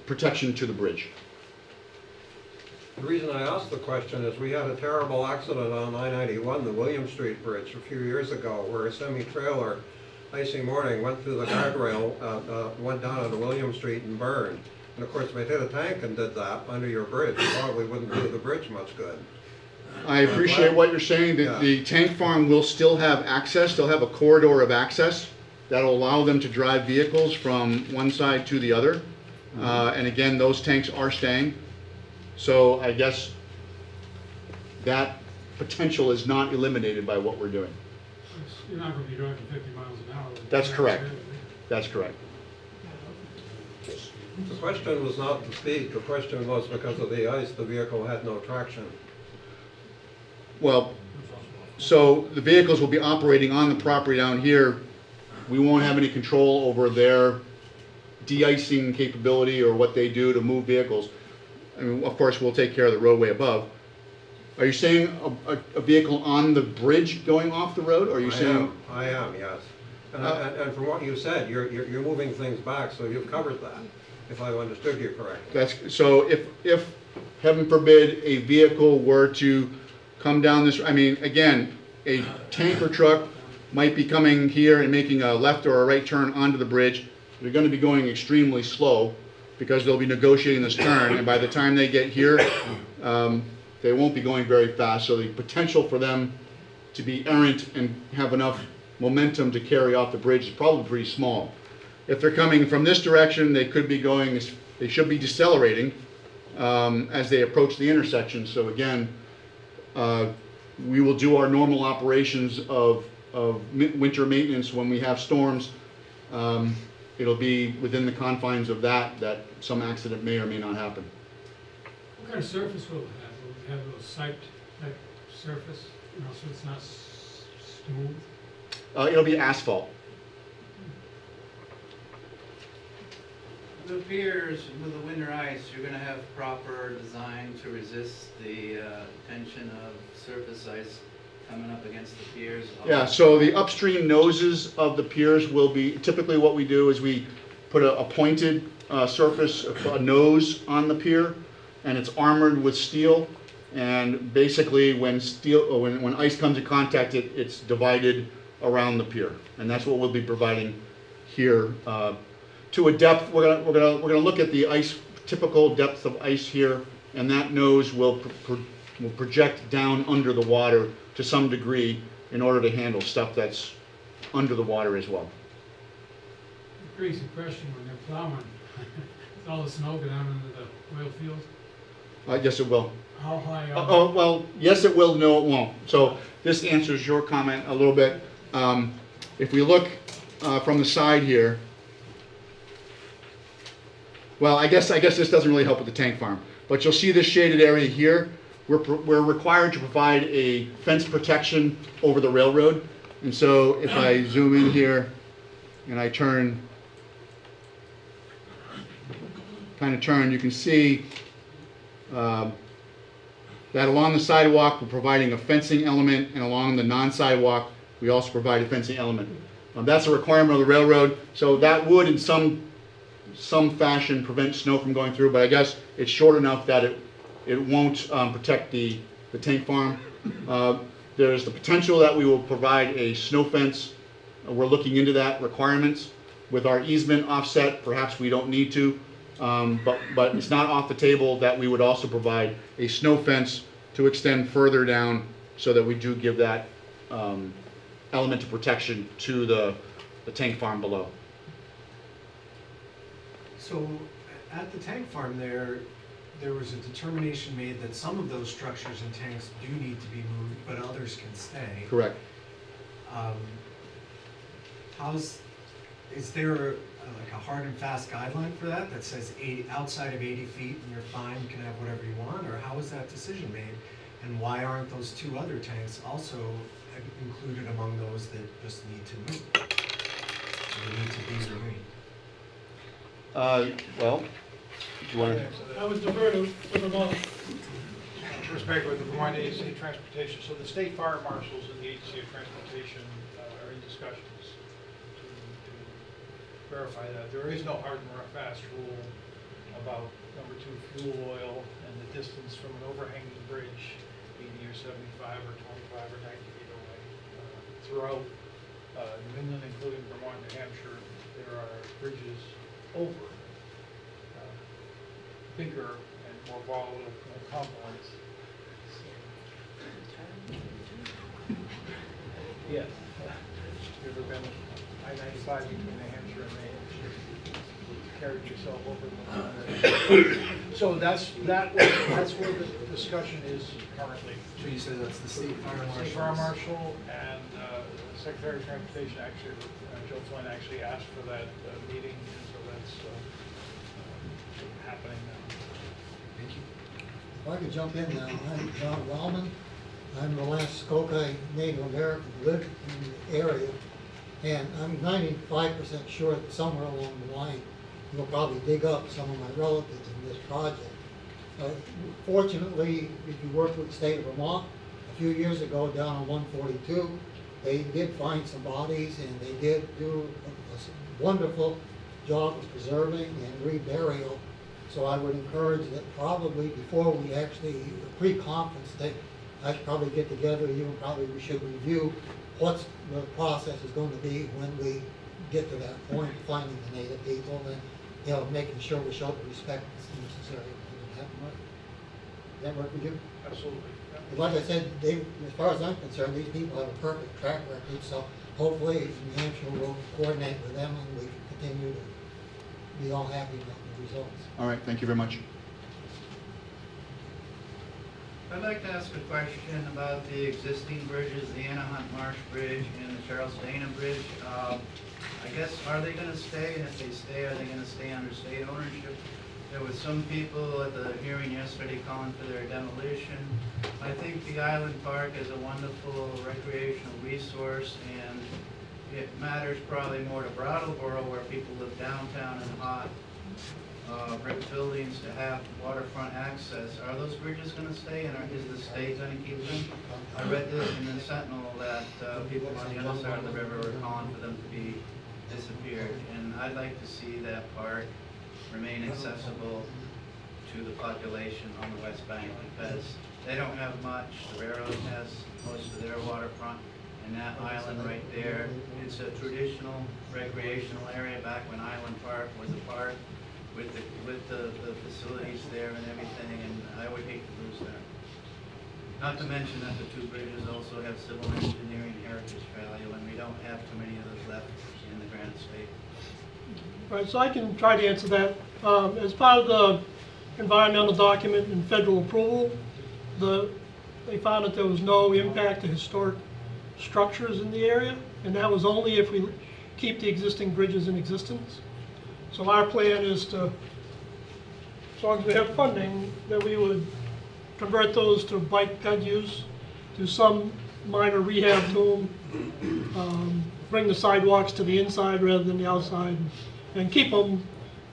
protection to the bridge. The reason I asked the question is we had a terrible accident on I-91, the William Street Bridge, a few years ago, where a semi-trailer, icy morning, went through the guardrail, went down onto William Street and burned. And of course, if it hit a tank and did that under your bridge, it probably wouldn't do the bridge much good. I appreciate what you're saying. The tank farm will still have access. They'll have a corridor of access that'll allow them to drive vehicles from one side to the other. And again, those tanks are staying. So I guess that potential is not eliminated by what we're doing. You're not going to be driving 50 miles an hour. That's correct. That's correct. The question was not the speed, the question was because of the ice, the vehicle had no traction. Well, so the vehicles will be operating on the property down here. We won't have any control over their de-icing capability or what they do to move vehicles. I mean, of course, we'll take care of the roadway above. Are you saying a vehicle on the bridge going off the road, or are you saying? I am, yes. And from what you said, you're moving things back, so you've covered that, if I understood you correctly. That's, so if heaven forbid, a vehicle were to come down this, I mean, again, a tanker truck might be coming here and making a left or a right turn onto the bridge. They're going to be going extremely slow because they'll be negotiating this turn, and by the time they get here, they won't be going very fast. So the potential for them to be errant and have enough momentum to carry off the bridge is probably pretty small. If they're coming from this direction, they could be going, they should be decelerating as they approach the intersection. So again, we will do our normal operations of winter maintenance when we have storms. It'll be within the confines of that some accident may or may not happen. What kind of surface will it have? Will it have a little siped type surface, you know, so it's not smooth? It'll be asphalt. The piers with the winter ice, you're going to have proper design to resist the tension of surface ice coming up against the piers? Yeah, so the upstream noses of the piers will be, typically what we do is we put a pointed surface, a nose on the pier, and it's armored with steel. And basically when when ice comes in contact, it's divided around the pier. And that's what we'll be providing here. To a depth, we're gonna look at the ice, typical depth of ice here, and that nose will project down under the water to some degree in order to handle stuff that's under the water as well. Crazy question when they're plowing. Does all the snow go down into the oil field? Yes, it will. How high up? Oh, well, yes, it will, no, it won't. So this answers your comment a little bit. If we look from the side here, well, I guess this doesn't really help with the tank farm, but you'll see this shaded area here. We're required to provide a fence protection over the railroad. And so if I zoom in here and I turn, you can see that along the sidewalk, we're providing a fencing element, and along the non-sidewalk, we also provide a fencing element. That's a requirement of the railroad, so that would in some fashion prevent snow from going through, but I guess it's short enough that it won't protect the tank farm. There's the potential that we will provide a snow fence. We're looking into that requirements. With our easement offset, perhaps we don't need to, but it's not off the table that we would also provide a snow fence to extend further down so that we do give that element of protection to the tank farm below. So at the tank farm there was a determination made that some of those structures and tanks do need to be moved, but others can stay. Correct. Is there like a hard and fast guideline for that that says outside of 80 feet and you're fine, you can have whatever you want, or how is that decision made? And why aren't those two other tanks also included among those that just need to move? Or need to be removed? Well, do you want to? I would defer to Vermont. Bruce Baker with the Vermont Agency of Transportation. So the state fire marshals and the Agency of Transportation are in discussions to verify that. There is no hard and fast rule about number 2 fuel oil and the distance from an overhanging bridge, 80 or 75 or 25 or 90 feet away. Throughout New England, including Vermont, New Hampshire, there are bridges over bigger and more volatile components. Yes. You ever been I-95 between New Hampshire and Maine? Carried yourself over the So that's where the discussion is currently. So you said that's the state fire marshal? State fire marshal and the Secretary of Transportation actually, Joe Flynn actually asked for that meeting, and so that's happening now. Thank you. If I could jump in now, I'm John Wellman. I'm the last Skokai Native American who lived in the area, and I'm 95% sure that somewhere along the line you'll probably dig up some of my relatives in this project. Fortunately, if you work with the state of Vermont, a few years ago down on 142, they did find some bodies and they did do a wonderful job of preserving and reburial. So I would encourage that probably before we actually pre-conference, that I should probably get together, you and probably we should review what the process is going to be when we get to that point, finding the native people and, you know, making sure we show the respect that's necessary to them. Does that work with you? Absolutely. Yeah. Like I said, as far as I'm concerned, these people have a perfect track record, so hopefully New Hampshire will coordinate with them and we can continue to be all happy about the results. All right, thank you very much. I'd like to ask a question about the existing bridges, the Anna Hunt Marsh Bridge and the Charles Dana Bridge. I guess, are they going to stay? And if they stay, are they going to stay under state ownership? There was some people at the hearing yesterday calling for their demolition. I think the Island Park is a wonderful recreational resource, and it matters probably more to Brattleboro, where people live downtown in hot brick buildings, to have waterfront access. Are those bridges going to stay, and is the state going to keep them? I read this in the Sentinel that people on the other side of the river were calling for them to be disappeared, and I'd like to see that park remain accessible to the population on the West Bank, because they don't have much. The railroad has most of their waterfront, and that island right there, it's a traditional recreational area back when Island Park was a park with the facilities there and everything, and I would hate to lose that. Not to mention that the two bridges also have civil engineering heritage value, and we don't have too many of those left in the Granite State. Right, so I can try to answer that. As part of the environmental document and federal approval, they found that there was no impact to historic structures in the area, and that was only if we keep the existing bridges in existence. So our plan is to, as long as we have funding, that we would convert those to bike ped use, do some minor rehab to them, bring the sidewalks to the inside rather than the outside, and keep them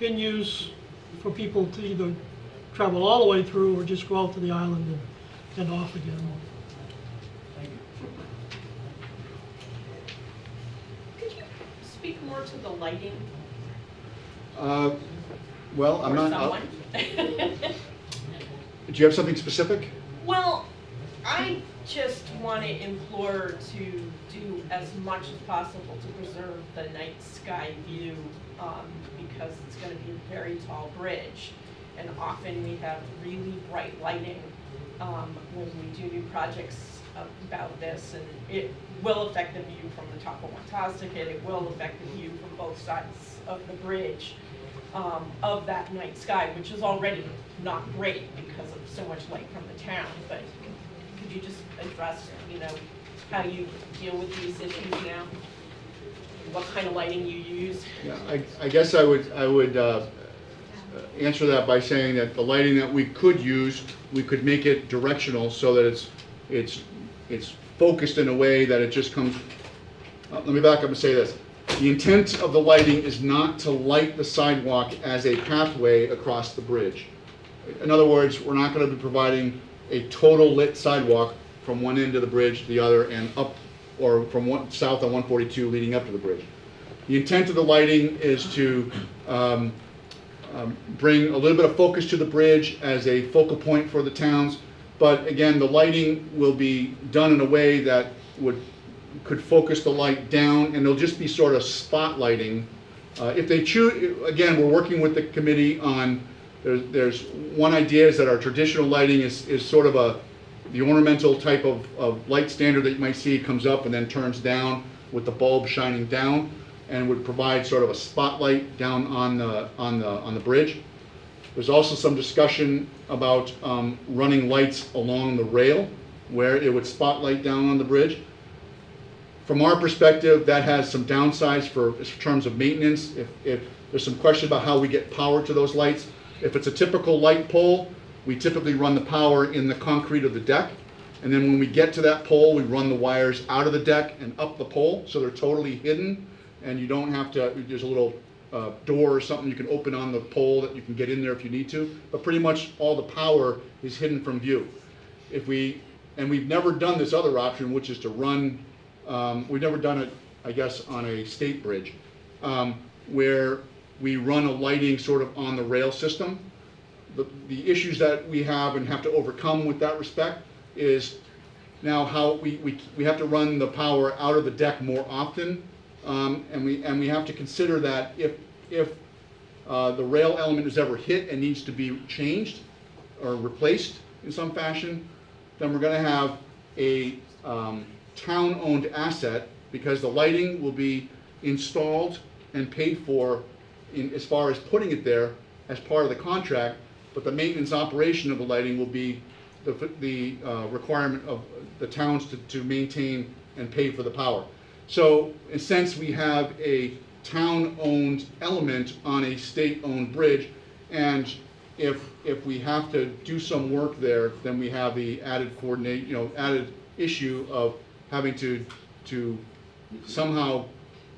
in use for people to either travel all the way through or just go out to the island and off again. Thank you. Could you speak more to the lighting? Well, I'm Or not. someone? Do you have something specific? Well, I just want to implore to do as much as possible to preserve the night sky view, because it's going to be a very tall bridge, and often we have really bright lighting when we do new projects about this, and it will affect the view from the top of Conneticut. It will affect the view from both sides of the bridge. of that night sky, which is already not great because of so much light from the town. But could you just address, you know, how you deal with these issues now? What kind of lighting you use? Yeah, I guess I would answer that by saying that the lighting that we could use, we could make it directional so that it's focused in a way that it just comes. Let me back up and say this. The intent of the lighting is not to light the sidewalk as a pathway across the bridge. In other words, we're not going to be providing a total lit sidewalk from one end of the bridge to the other and up, or from south on 142 leading up to the bridge. The intent of the lighting is to bring a little bit of focus to the bridge as a focal point for the towns, but again, the lighting will be done in a way that could focus the light down, and they'll just be sort of spot lighting. If they choose, again, we're working with the committee on, there's one idea is that our traditional lighting is sort of the ornamental type of light standard that you might see comes up and then turns down with the bulb shining down, and would provide sort of a spotlight down on the bridge. There's also some discussion about running lights along the rail where it would spotlight down on the bridge. From our perspective, that has some downsides in terms of maintenance. If there's some question about how we get power to those lights. If it's a typical light pole, we typically run the power in the concrete of the deck, and then when we get to that pole, we run the wires out of the deck and up the pole, so they're totally hidden, and you don't have to, there's a little door or something you can open on the pole that you can get in there if you need to, but pretty much all the power is hidden from view. And we've never done this other option, which is to run, we've never done it, I guess, on a state bridge, where we run a lighting sort of on the rail system. The issues that we have and have to overcome with that respect is now how we have to run the power out of the deck more often, and we have to consider that if the rail element is ever hit and needs to be changed or replaced in some fashion, then we're going to have a town-owned asset, because the lighting will be installed and paid for as far as putting it there as part of the contract, but the maintenance operation of the lighting will be the requirement of the towns to maintain and pay for the power. So in a sense, we have a town-owned element on a state-owned bridge, and if we have to do some work there, then we have the added added issue of having to somehow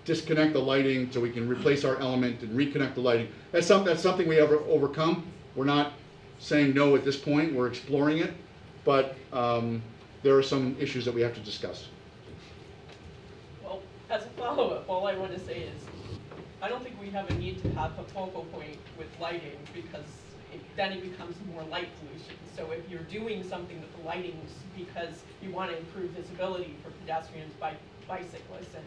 disconnect the lighting so we can replace our element and reconnect the lighting. That's something we ever overcome. We're not saying no at this point, we're exploring it, but there are some issues that we have to discuss. Well, as a follow-up, all I want to say is, I don't think we have a need to have a focal point with lighting, because then it becomes more light pollution. So if you're doing something with the lighting because you want to improve visibility for pedestrians, bicyclists, and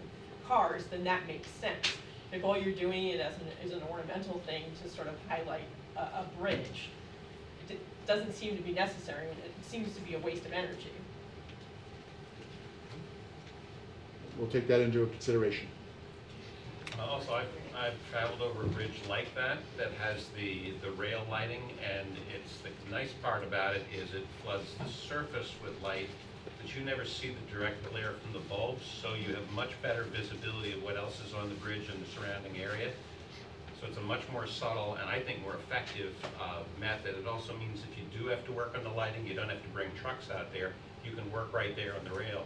cars, then that makes sense. If all you're doing it as an ornamental thing to sort of highlight a bridge, it doesn't seem to be necessary, and it seems to be a waste of energy. We'll take that into consideration. Also, I've traveled over a bridge like that has the rail lighting, and the nice part about it is it floods the surface with light, but you never see the direct glare from the bulbs, so you have much better visibility of what else is on the bridge and the surrounding area. So it's a much more subtle and I think more effective method. It also means if you do have to work on the lighting, you don't have to bring trucks out there. You can work right there on the rail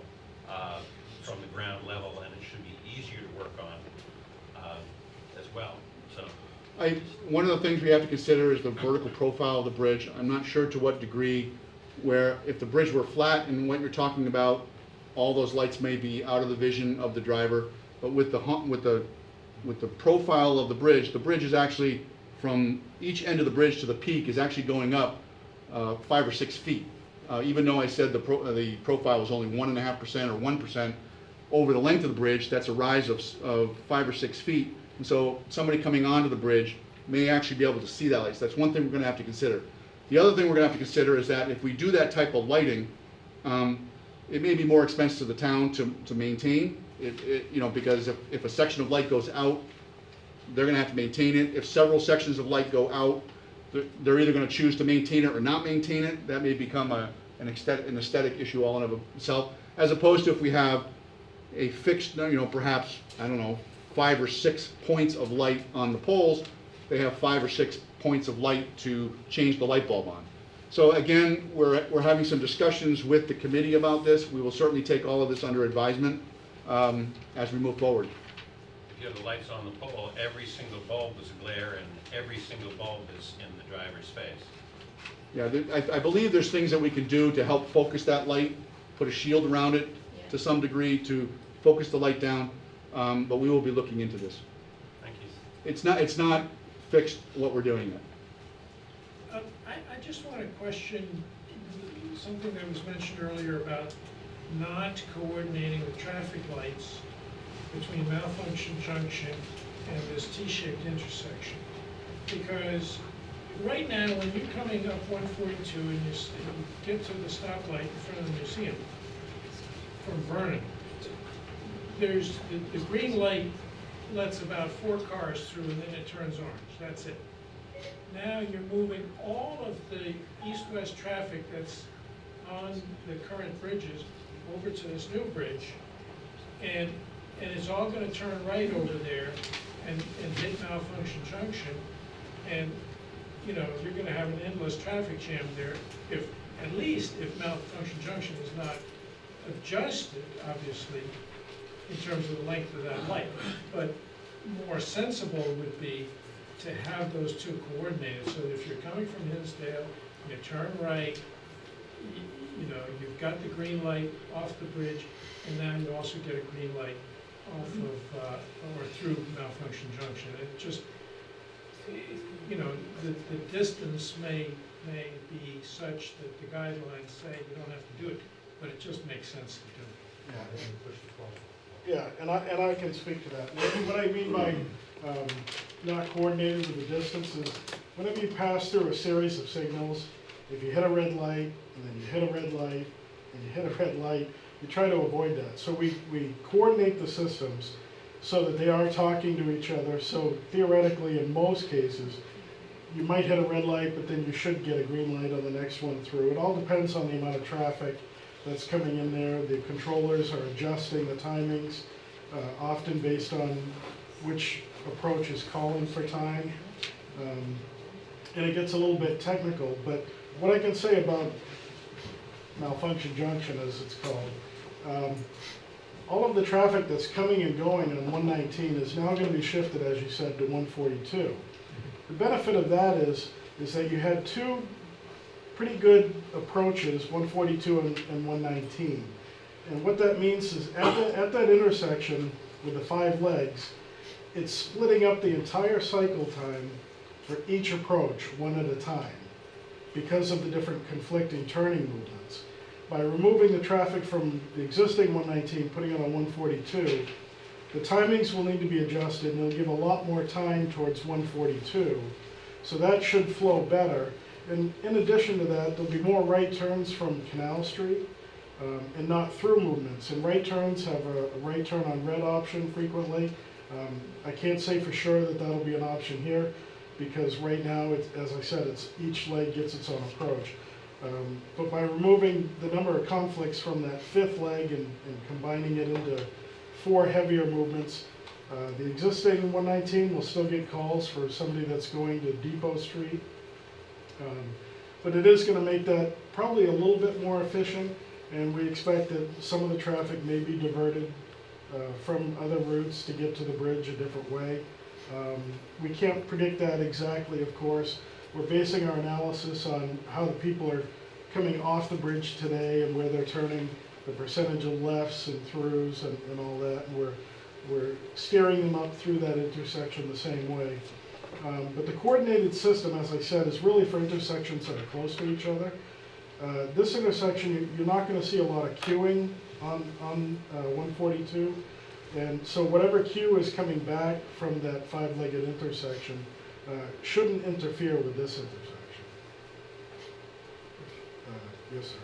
from the ground level, and it should be easier to work on as well. So, one of the things we have to consider is the vertical profile of the bridge. I'm not sure to what degree, where if the bridge were flat and what you're talking about, all those lights may be out of the vision of the driver. But with the profile of the bridge is actually from each end of the bridge to the peak is actually going up 5 or 6 feet. Even though I said the profile was only 1.5% or 1%, over the length of the bridge, that's a rise of 5 or 6 feet. And so somebody coming onto the bridge may actually be able to see that light. So that's one thing we're going to have to consider. The other thing we're going to have to consider is that if we do that type of lighting, it may be more expensive to the town to maintain. Because if a section of light goes out they're gonna have to maintain it. If several sections of light go out, they're either gonna choose to maintain it or not maintain it. That may become an aesthetic issue all in of itself, as opposed to if we have a fixed, perhaps, I don't know, 5 or 6 points of light on the poles, they have 5 or 6 points of light to change the light bulb on. So again, we're having some discussions with the committee about this. We will certainly take all of this under advisement as we move forward. If you have the lights on the pole, every single bulb is a glare and every single bulb is in the driver's face. Yeah, I believe there's things that we can do to help focus that light, put a shield around it to some degree to focus the light down, but we will be looking into this. Thank you. It's not fixed what we're doing yet. I just want to question something that was mentioned earlier about not coordinating the traffic lights between Malfunction Junction and this T-shaped intersection. Because right now, when you're coming up 142 and you get to the stoplight in front of the museum from Vernon, there's the green light lets about 4 cars through and then it turns orange. That's it. Now you're moving all of the east-west traffic that's on the current bridges over to this new bridge, and it's all going to turn right over there and hit Malfunction Junction, and you're going to have an endless traffic jam there. At least if Malfunction Junction is not adjusted, obviously, in terms of the length of that light, but more sensible would be to have those two coordinated, so that if you're coming from Hindsdale, you turn right, you've got the green light off the bridge, and now you also get a green light off of, or through Malfunction Junction. It just, the distance may be such that the guidelines say you don't have to do it, but it just makes sense to do it. Yeah, and I can speak to that. What I mean by not coordinated with the distance is whenever you pass through a series of signals, if you hit a red light, and then you hit a red light, and you hit a red light, you try to avoid that. So we coordinate the systems so that they are talking to each other. So theoretically, in most cases, you might hit a red light, but then you should get a green light on the next one through. It all depends on the amount of traffic that's coming in there. The controllers are adjusting the timings, often based on which approach is calling for time. And it gets a little bit technical, but what I can say about Malfunction Junction, as it's called, all of the traffic that's coming and going on 119 is now going to be shifted, as you said, to 142. The benefit of that is that you had two pretty good approaches, 142 and 119. And what that means is at that intersection with the 5 legs, it's splitting up the entire cycle time for each approach one at a time because of the different conflicting turning movements. By removing the traffic from the existing 119, putting it on 142, the timings will need to be adjusted and it'll give a lot more time towards 142. So that should flow better. And in addition to that, there'll be more right turns from Canal Street and not through movements. And right turns have a right turn on red option frequently. I can't say for sure that that'll be an option here because right now, as I said, each leg gets its own approach. But by removing the number of conflicts from that 5th leg and combining it into 4 heavier movements, the existing 119 will still get calls for somebody that's going to Depot Street. But it is going to make that probably a little bit more efficient, and we expect that some of the traffic may be diverted from other routes to get to the bridge a different way. We can't predict that exactly, of course. We're basing our analysis on how the people are coming off the bridge today and where they're turning, the percentage of lefts and throughs and all that. And we're steering them up through that intersection the same way. But the coordinated system, as I said, is really for intersections that are close to each other. This intersection, you're not going to see a lot of queuing on 142. And so whatever queue is coming back from that 5-legged intersection shouldn't interfere with this intersection. Yes,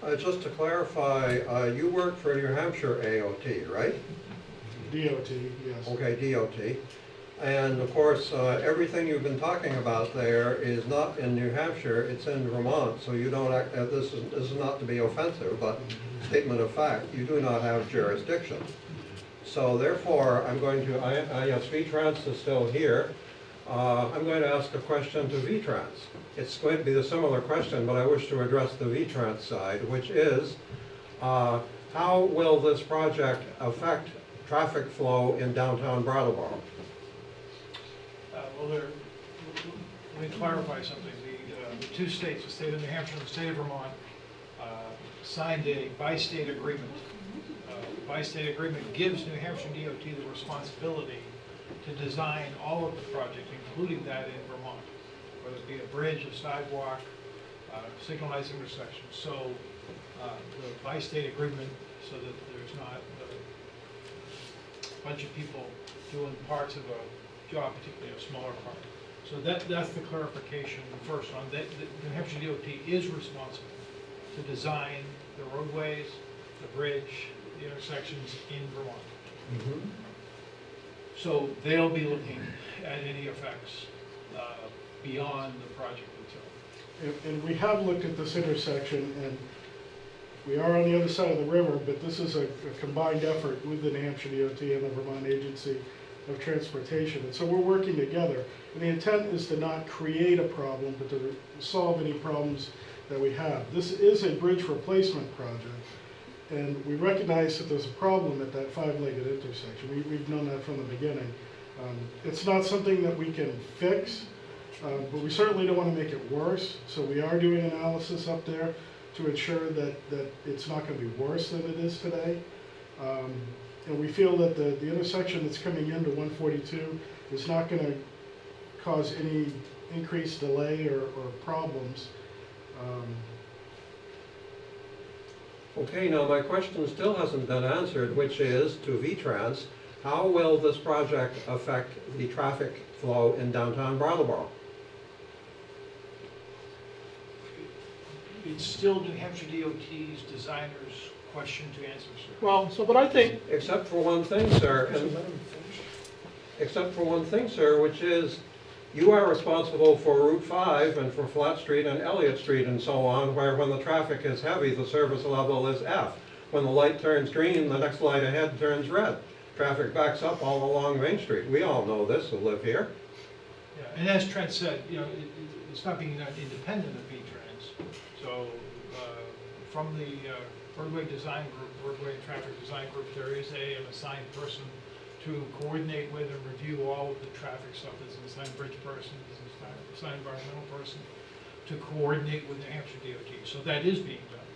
sir. Just to clarify, you work for New Hampshire AOT, right? DOT, yes. Okay, DOT. And of course, everything you've been talking about there is not in New Hampshire, it's in Vermont, so you don't act, this is not to be offensive, but statement of fact, you do not have jurisdiction. So therefore, I'm going to, yes, V-Trans is still here. I'm going to ask a question to V-Trans. It's going to be a similar question, but I wish to address the V-Trans side, which is, how will this project affect traffic flow in downtown Brattleboro? Well, let me clarify something. The two states, the state of New Hampshire and the state of Vermont, signed a bi-state agreement. The bi-state agreement gives New Hampshire DOT the responsibility to design all of the project, including that in Vermont, whether it be a bridge, a sidewalk, signalized intersection. So the bi-state agreement, so that there's not a bunch of people doing parts of a job, particularly a smaller part. So that's the clarification first on that. New Hampshire DOT is responsible to design the roadways, the bridge, the intersections in Vermont. Mm-hmm. So they'll be looking at any effects beyond the project itself. And we have looked at this intersection, and we are on the other side of the river, but this is a combined effort with the New Hampshire DOT and the Vermont Agency of Transportation. And so we're working together. And the intent is to not create a problem, but to solve any problems that we have. This is a bridge replacement project. And we recognize that there's a problem at that five-legged intersection. We've known that from the beginning. It's not something that we can fix, but we certainly don't want to make it worse. So we are doing analysis up there to ensure that it's not going to be worse than it is today. And we feel that the intersection that's coming into 142 is not going to cause any increased delay or problems. Okay, now my question still hasn't been answered, which is to V-Trans, how will this project affect the traffic flow in downtown Brattleboro? It's still New Hampshire DOT's designer's question to answer, sir. Well, so, but I think, Except for one thing, sir, except for one thing, sir, which is you are responsible for Route 5 and for Flat Street and Elliott Street and so on, where when the traffic is heavy, the service level is F. When the light turns green, the next light ahead turns red. Traffic backs up all along Main Street. We all know this who live here. Yeah, and as Trent said, you know, it's not being independent of V-Trans. So from the roadway design group, roadway and traffic design group, there is an assigned person to coordinate with and review all of the traffic stuff. There's an assigned bridge person, there's an assigned environmental person to coordinate with New Hampshire DOT. So that is being done,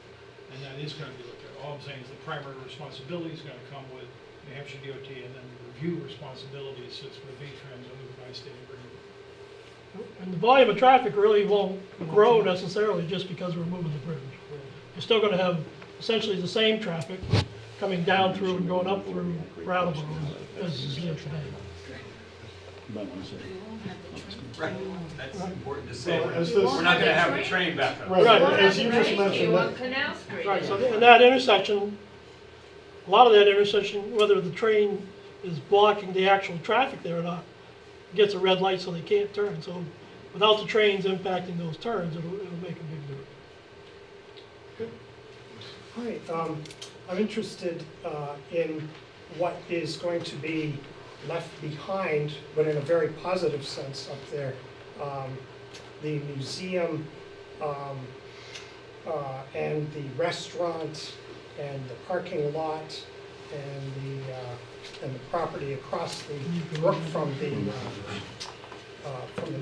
and that is going to be looked at. All I'm saying is the primary responsibility is going to come with New Hampshire DOT, and then the review responsibility sits with V-Trans under the bi-state agreement. and the volume of traffic really won't grow necessarily just because we're moving the bridge. You're still going to have essentially the same traffic coming down through and going up through Brattleboro as is there today. Right, that's important to say. Well, We're not going to have the train back up. Right, as you just mentioned. Canal Street. Right, so in that intersection, a lot of that intersection, whether the train is blocking the actual traffic there or not, gets a red light so they can't turn. So without the trains impacting those turns, it'll make a big difference. Hi, I'm interested in what is going to be left behind, but in a very positive sense up there. The museum and the restaurant and the parking lot and the property across the brook from the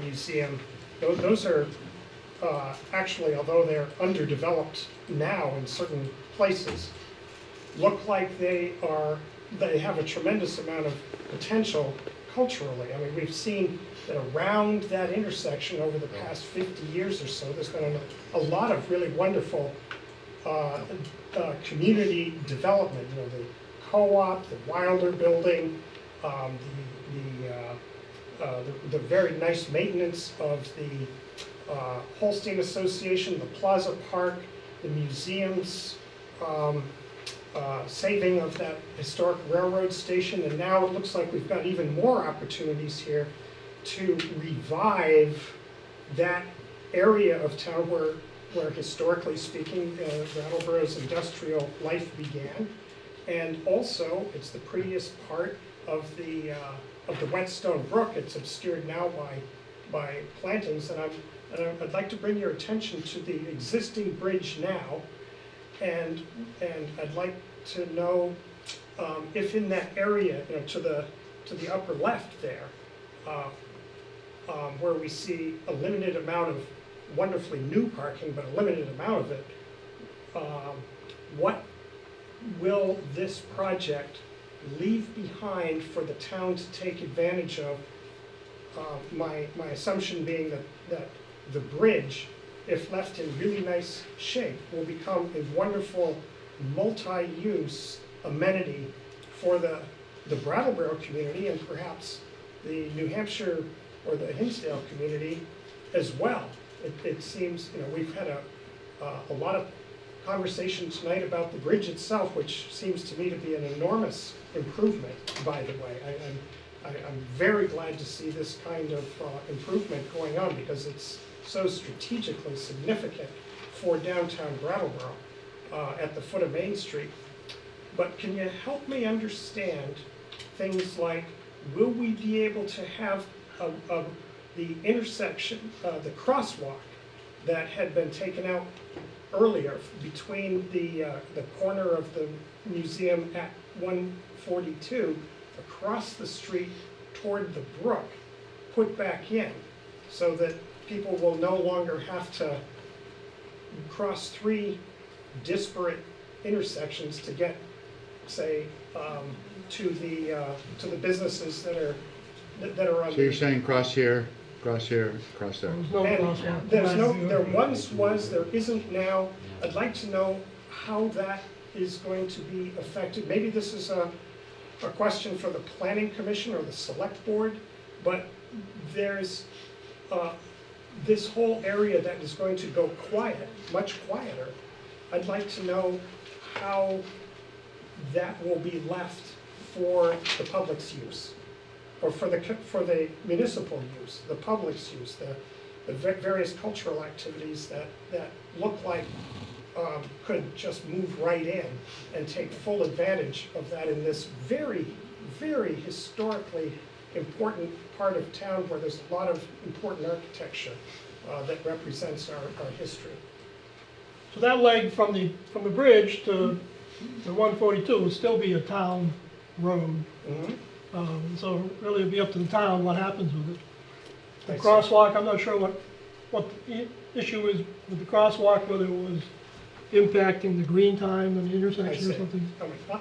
museum. Those are actually, although they're underdeveloped now in certain places, look like they have a tremendous amount of potential culturally. I mean, we've seen that around that intersection over the past 50 years or so, there's been a lot of really wonderful community development. You know, the co-op, the Wilder building, the very nice maintenance of the Holstein Association, the Plaza Park, the museums, saving of that historic railroad station, and now it looks like we've got even more opportunities here to revive that area of town where historically speaking, Brattleboro's industrial life began. And also, it's the prettiest part of the Whetstone Brook. It's obscured now by plantings, and I'd like to bring your attention to the existing bridge now, and I'd like to know if in that area, to the upper left there, where we see a limited amount of wonderfully new parking, but a limited amount of it, what will this project leave behind for the town to take advantage of? My assumption being that the bridge, if left in really nice shape, will become a wonderful multi-use amenity for the Brattleboro community and perhaps the New Hampshire or the Hindsdale community as well. It seems, we've had a lot of conversation tonight about the bridge itself, which seems to me to be an enormous improvement, by the way. I'm very glad to see this kind of improvement going on because it's so strategically significant for downtown Brattleboro at the foot of Main Street. But can you help me understand things like, will we be able to have the intersection, the crosswalk that had been taken out earlier between the corner of the museum at 142 across the street toward the brook, put back in so that people will no longer have to cross three disparate intersections to get, say, to the businesses that are on. So you're saying cross here, cross there. And there once was, there isn't now. I'd like to know how that is going to be affected. Maybe this is a question for the Planning Commission or the Select Board, but there's this whole area that is going to go quiet, much quieter. I'd like to know how that will be left for the public's use, or for the municipal use, the public's use, the various cultural activities that look like could just move right in and take full advantage of that in this very, very historically important part of town where there's a lot of important architecture that represents our history. So that leg from the bridge to the 142 will still be a town road. Mm-hmm. So really it'll be up to the town what happens with it. The I see. crosswalk, I'm not sure what the issue is with the crosswalk, whether it was impacting the green time and the intersection or something.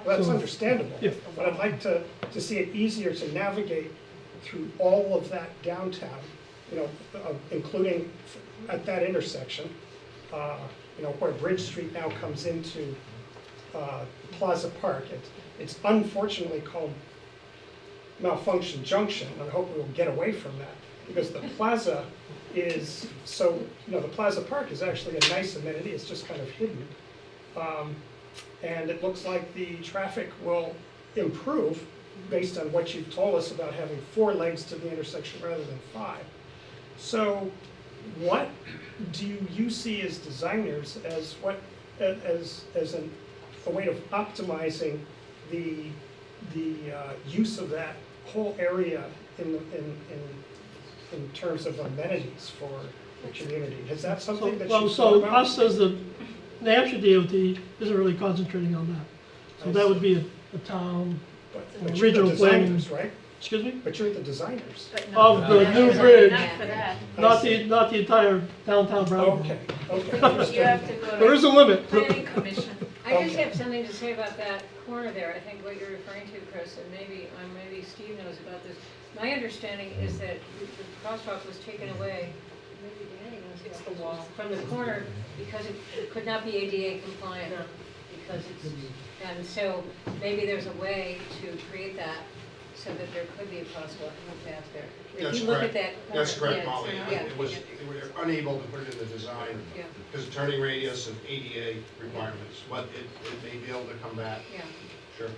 That's So, understandable, yeah. but I'd like to see it easier to navigate through all of that downtown, including at that intersection, where Bridge Street now comes into Plaza Park. It's unfortunately called Malfunction Junction, and I hope we'll get away from that, because the plaza is the Plaza Park is actually a nice amenity. It's just kind of hidden. And it looks like the traffic will improve based on what you've told us about having 4 legs to the intersection rather than 5. So what do you see as designers as a way of optimizing the use of that whole area in terms of amenities for the community? Is that something that you've thought about? Us as the New Hampshire DOT isn't really concentrating on that. So that would be a town, But you're regional the planning. designers, right? Excuse me? But you're the designers. Of the new bridge, Not for that. not the entire downtown Brattleboro. Okay. You have to go There is a limit. Planning Commission. I just have something to say about that corner there. I think what you're referring to, Chris, and maybe Steve knows about this. My understanding is that the crosswalk was taken away. Maybe Danny knows. It's the wall from the corner because it could not be ADA compliant. Because it's, and so maybe there's a way to create that so that there could be a possible impact there. If That's you look correct. at that corner, That's correct, yeah, Molly. yeah, It was, they were unable to put it in the design Yeah. because of turning radius and ADA requirements, but it may be able to come back. Yeah. Sure.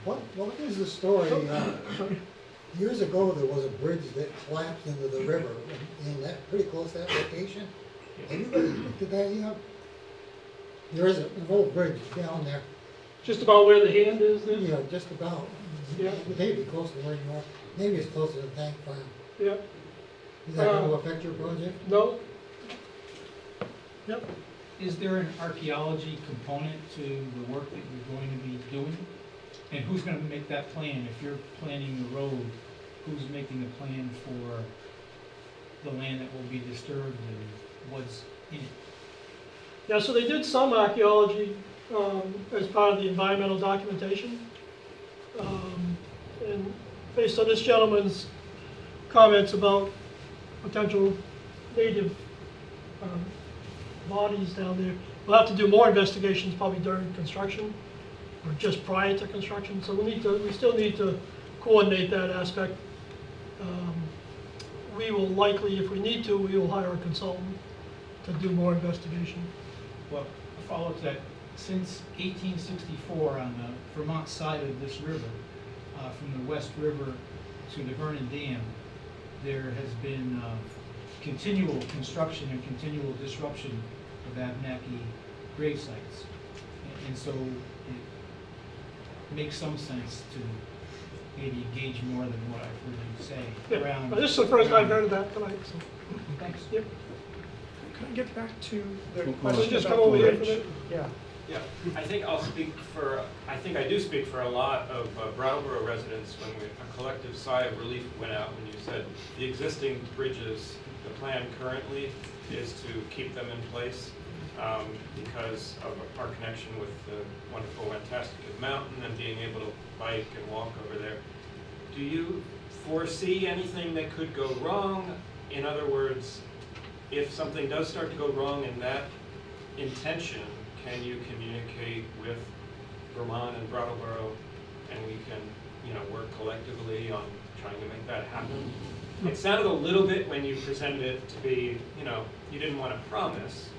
What is the story? Years ago, there was a bridge that collapsed into the river in that, pretty close to that location. Have you guys looked at that yet? There is an old bridge down there. Just about where the hand is there? Yeah, just about. Yeah. Maybe close to where you are. Maybe it's closer to the tank farm. Yeah. Is that going to affect your project? No. Yep. Is there an archaeology component to the work that you're going to be doing? And who's going to make that plan? If you're planning the road, who's making the plan for the land that will be disturbed and what's in it? Yeah, so they did some archaeology as part of the environmental documentation. And based on this gentleman's comments about potential native bodies down there, we'll have to do more investigations probably during construction or just prior to construction. So we still need to coordinate that aspect. We will likely, if we need to, we will hire a consultant to do more investigation. Well, a follow-up to that, since 1864 on the Vermont side of this river, from the West River to the Vernon Dam, there has been continual construction and continual disruption of Abenaki grave sites. And so it makes some sense to maybe engage more than what I've heard you say. Yeah. Around, This is the first I've heard of that tonight. So. Thanks. Yep. Can I get back to the Well, question just about come over the here for bridge? that. Yeah. Yeah, I think I'll speak for, I think I do speak for a lot of Brattleboro residents when a collective sigh of relief went out when you said the existing bridges, the plan currently is to keep them in place because of our connection with the wonderful Conneticut mountain and being able to bike and walk over there. Do you foresee anything that could go wrong? In other words, if something does start to go wrong in that intention, can you communicate with Vermont and Brattleboro, and we can, work collectively on trying to make that happen? It sounded a little bit when you presented it to be, you didn't want to promise,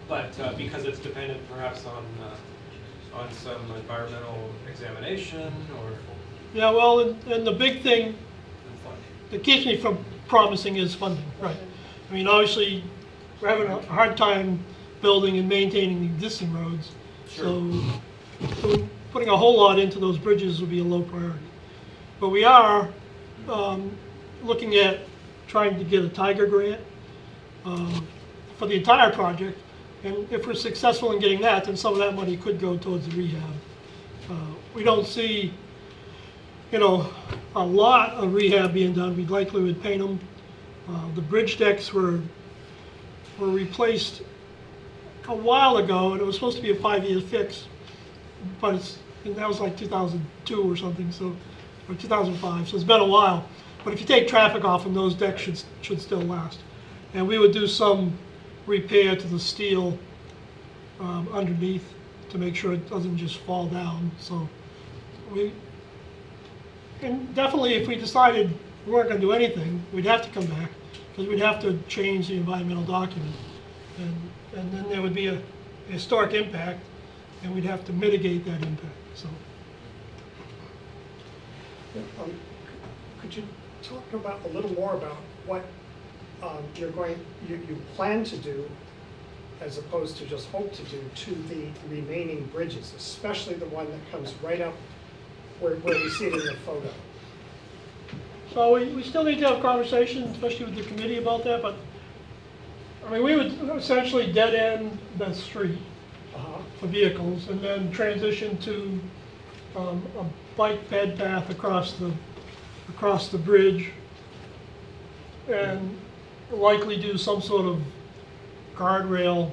but because it's dependent perhaps on some environmental examination or. Yeah, well, and the big thing that keeps me from promising is funding, right? I mean, obviously, we're having a hard time building and maintaining the existing roads. Sure. So putting a whole lot into those bridges would be a low priority. But we are looking at trying to get a Tiger grant for the entire project. And if we're successful in getting that, then some of that money could go towards the rehab. We don't see, a lot of rehab being done. We likely would paint them. The bridge decks were replaced a while ago, and it was supposed to be a 5-year fix, but that was like 2002 or something, or 2005, so it's been a while. But if you take traffic off them, those decks should still last. And we would do some repair to the steel underneath to make sure it doesn't just fall down. So and definitely if we decided we weren't going to do anything, we'd have to come back, because we'd have to change the environmental document. And then there would be a historic impact, and we'd have to mitigate that impact. So, could you talk about a little more about what you plan to do, as opposed to just hope to do, to the remaining bridges, especially the one that comes right up where we see it in the photo? So we still need to have conversations, especially with the committee about that, but I mean, we would essentially dead end the street for vehicles and then transition to a bike bed path across the bridge, and likely do some sort of guardrail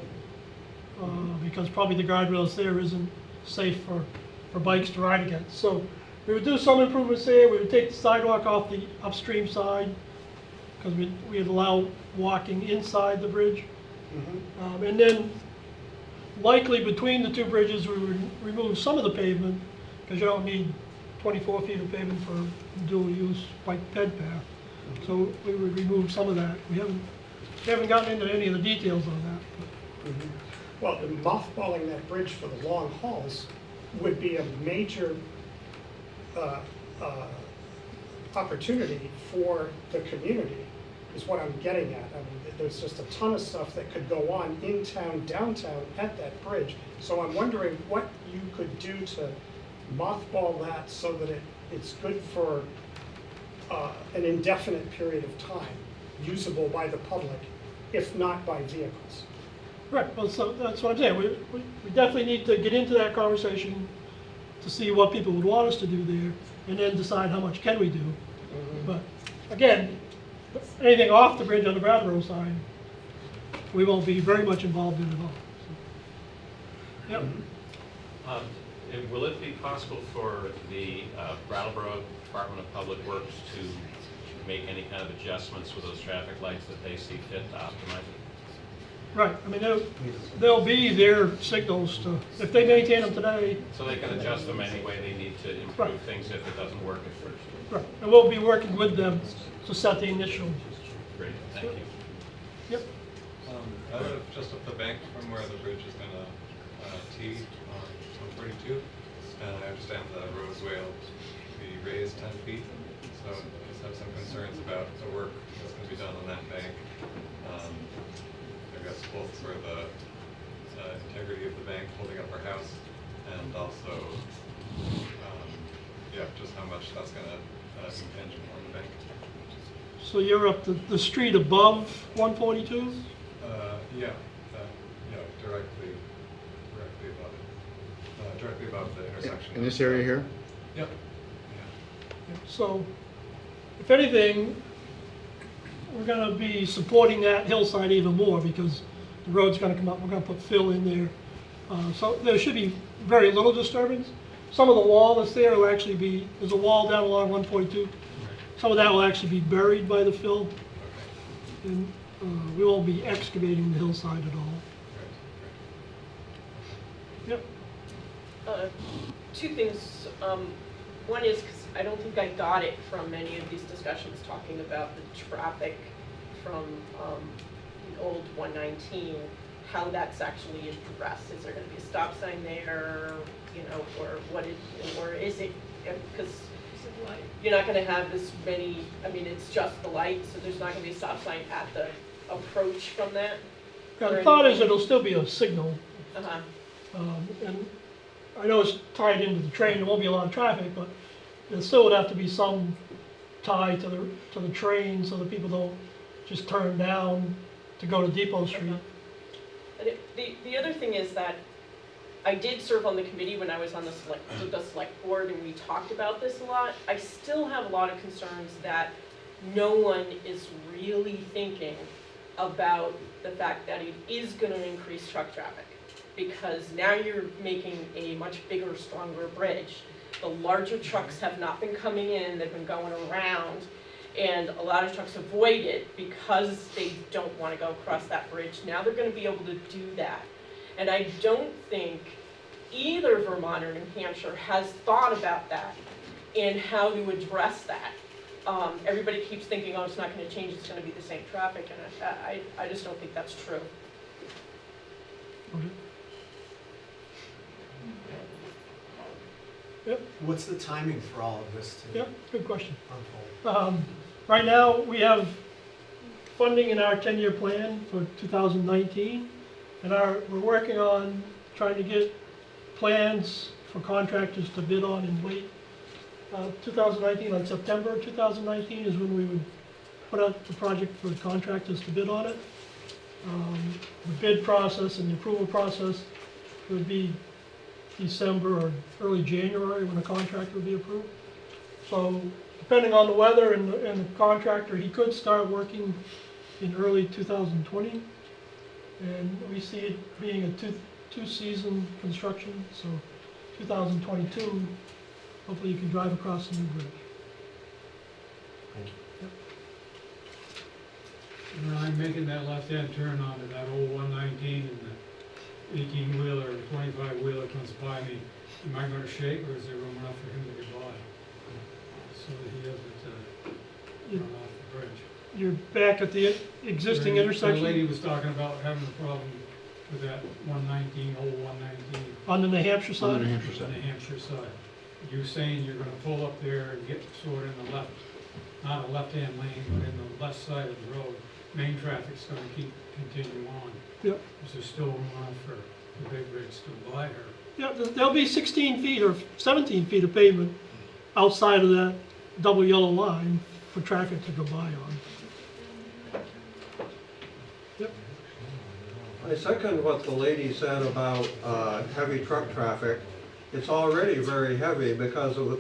because probably the guardrails there isn't safe for bikes to ride against. So we would do some improvements there. We would take the sidewalk off the upstream side, because we'd allow walking inside the bridge. Mm-hmm. And then likely between the two bridges we would remove some of the pavement, because you don't need 24 feet of pavement for dual use bike ped path. So we would remove some of that. We haven't gotten into any of the details on that. Well, mothballing that bridge for the long hauls would be a major opportunity for the community, is what I'm getting at. I mean, there's just a ton of stuff that could go on in town, downtown, at that bridge. So I'm wondering what you could do to mothball that so that it's good for an indefinite period of time, usable by the public, if not by vehicles. Right, well, so that's what I'm saying. We definitely need to get into that conversation to see what people would want us to do there, and then decide how much can we do. But again, anything off the bridge on the Brattleboro side, we won't be very much involved in at all. So, yep. And will it be possible for the Brattleboro Department of Public Works to make any kind of adjustments with those traffic lights that they see fit to optimize it? Right, I mean, they'll be their signals to, if they maintain them today. So they can adjust them any way they need to improve things if it doesn't work at first. Right, and we'll be working with them to set the initial. Great, thank you. Yep. I live just up the bank from where the bridge is going to tee on 142, and I understand the roadway will be raised 10 feet, so I just have some concerns about the work that's going to be done on that bank. I guess both for the integrity of the bank holding up our house, and also, yeah, just how much that's going to impinge on the bank. So you're up the street above 142? Yeah, directly above it. Directly above the intersection. In this area here? Yep. So, if anything, we're going to be supporting that hillside even more because the road's going to come up. We're going to put fill in there. So there should be very little disturbance. Some of the wall that's there will actually be, there's a wall down along 142. Some of that will actually be buried by the fill. And we won't be excavating the hillside at all. Yep. Two things. One is, because I don't think I got it from many of these discussions talking about the traffic from the old 119, how that's actually addressed. Is there going to be a stop sign there, or what is, or is it, because you're not going to have this many, I mean, it's just the light, so there's not going to be a stop sign at the approach from that? Yeah, the thought is it'll still be a signal. Uh-huh. And I know it's tied into the train, there won't be a lot of traffic, but there still would have to be some tie to the train so that people don't just turn down to go to Depot Street. And the other thing is that I did serve on the committee when I was on the select board, and we talked about this a lot. I still have a lot of concerns that no one is really thinking about the fact that it is going to increase truck traffic, because now you're making a much bigger, stronger bridge. The larger trucks have not been coming in, they've been going around, and a lot of trucks avoid it because they don't want to go across that bridge. Now they're going to be able to do that. And I don't think either Vermont or New Hampshire has thought about that and how to address that. Everybody keeps thinking, oh, it's not going to change, it's going to be the same traffic, and I just don't think that's true. Okay. Yep. What's the timing for all of this to Yep, good question. unfold? Right now, we have funding in our 10-year plan for 2019, and we're working on trying to get plans for contractors to bid on in late 2019, like September 2019 is when we would put out the project for the contractors to bid on it. The bid process and the approval process would be December or early January when the contract would be approved. So depending on the weather and the contractor, he could start working in early 2020. And we see it being a two-season construction, so 2022, hopefully you can drive across the new bridge. Thank you. Yep. When I'm making that left-hand turn onto that old 119 and the 18-wheeler or 25-wheeler comes by me, am I going to shake, or is there room enough for him to get by? so that he doesn't run off the bridge. You're back at the existing The intersection? lady was talking about having a problem with that 119, old 119. On the New Hampshire side? On the New Hampshire side. You're saying you're gonna pull up there and get sort of in the left, not a left-hand lane, but in the left side of the road. Main traffic's gonna continue on. Yep. Is there still room for the big rigs to buy her? Yeah, there'll be 16 feet or 17 feet of pavement outside of that double yellow line for traffic to go by on. Yep. I second what the lady said about heavy truck traffic. It's already very heavy because of the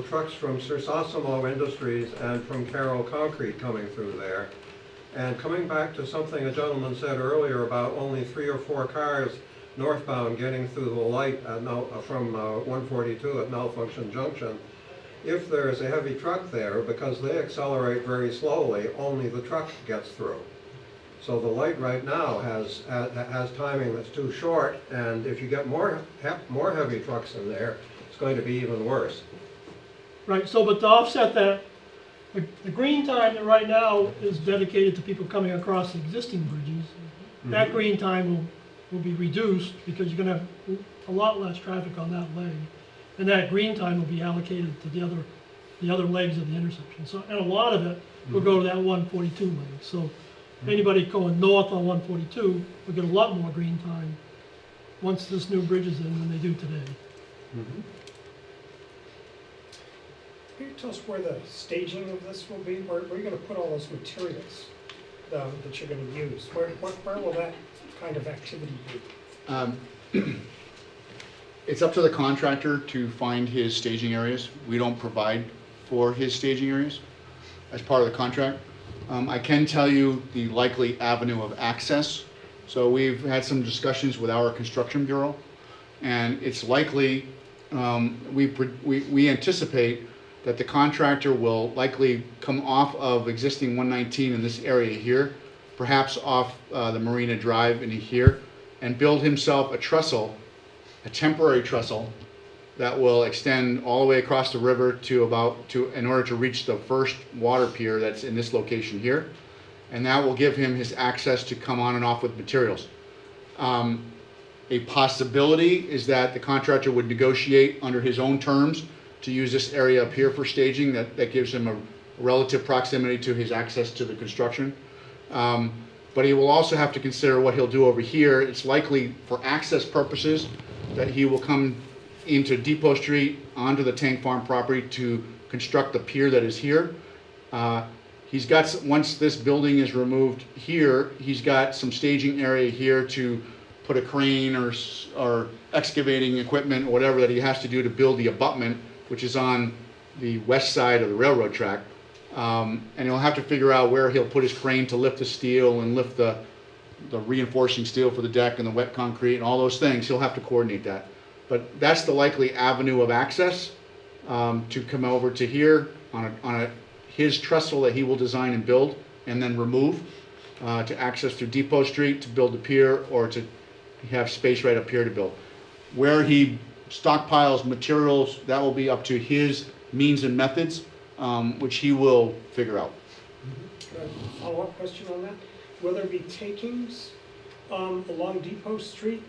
trucks from Sir Sosimo Industries and from Carroll Concrete coming through there. And coming back to something a gentleman said earlier about only 3 or 4 cars northbound getting through the light from 142 at Malfunction Junction. If there's a heavy truck there, because they accelerate very slowly, only the truck gets through. So the light right now has timing that's too short, and if you get more heavy trucks in there, it's going to be even worse. Right, so but to offset that, the green time that right now is dedicated to people coming across existing bridges. That green time will be reduced because you're going to have a lot less traffic on that leg. And that green time will be allocated to the other legs of the intersection. So, and a lot of it will go to that 142 leg. So anybody going north on 142 will get a lot more green time once this new bridge is in than they do today. Can you tell us where the staging of this will be? Where are you going to put all those materials that you're going to use? Where will that kind of activity be? It's up to the contractor to find his staging areas. We don't provide for his staging areas as part of the contract. I can tell you the likely avenue of access. So we've had some discussions with our construction bureau, and it's likely, we anticipate that the contractor will likely come off of existing 119 in this area here, perhaps off the Marina Drive into here, and build himself a trestle, a temporary trestle that will extend all the way across the river in order to reach the first water pier that's in this location here. And that will give him his access to come on and off with materials. A possibility is that the contractor would negotiate under his own terms to use this area up here for staging. That gives him a relative proximity to his access to the construction. But he will also have to consider what he'll do over here. It's likely for access purposes that he will come into Depot Street onto the Tank Farm property to construct the pier that is here. He's got, once this building is removed here, he's got some staging area here to put a crane or excavating equipment or whatever that he has to do to build the abutment, which is on the west side of the railroad track. And he'll have to figure out where he'll put his crane to lift the steel and lift the reinforcing steel for the deck and the wet concrete and all those things. He'll have to coordinate that. But that's the likely avenue of access to come over to here on his trestle that he will design and build and then remove to access through Depot Street to build the pier or to have space right up here to build. Where he stockpiles materials, that will be up to his means and methods, which he will figure out. Follow-up question on that. Will there be takings along Depot Street?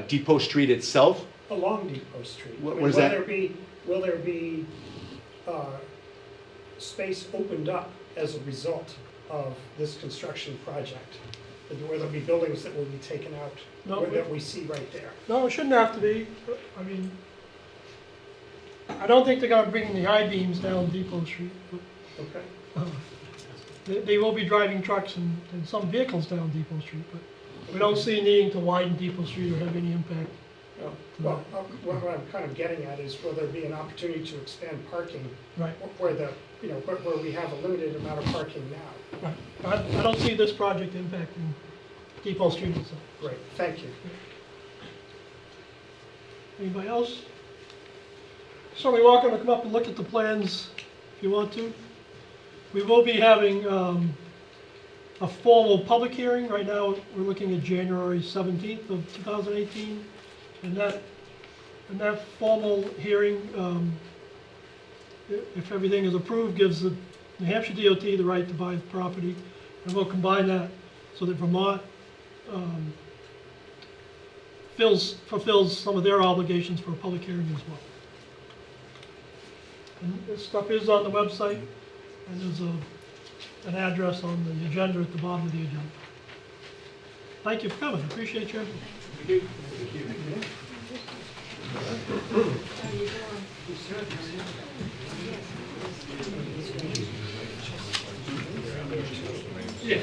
Depot Street itself? Along Depot Street. What I mean, is that? Will there be space opened up as a result of this construction project? Will there be buildings that will be taken out that we see right there? No, it shouldn't have to be. I mean, I don't think they're going to bring the I-beams down Depot Street. Okay. They will be driving trucks and some vehicles down Depot Street, but we don't see needing to widen Depot Street or have any impact. Well, what I'm kind of getting at is, will there be an opportunity to expand parking? Right. Where where we have a limited amount of parking now? Right. I don't see this project impacting Depot Street itself. Great, thank you. Anybody else? Certainly welcome to come up and look at the plans if you want to. We will be having a formal public hearing. Right now we're looking at January 17th of 2018, and that And that formal hearing, if everything is approved, gives the New Hampshire DOT the right to buy the property. And we'll combine that so that Vermont fulfills some of their obligations for a public hearing as well. And this stuff is on the website, and there's an address on the agenda at the bottom of the agenda. Thank you for coming. I appreciate your input. Thank you. Yeah.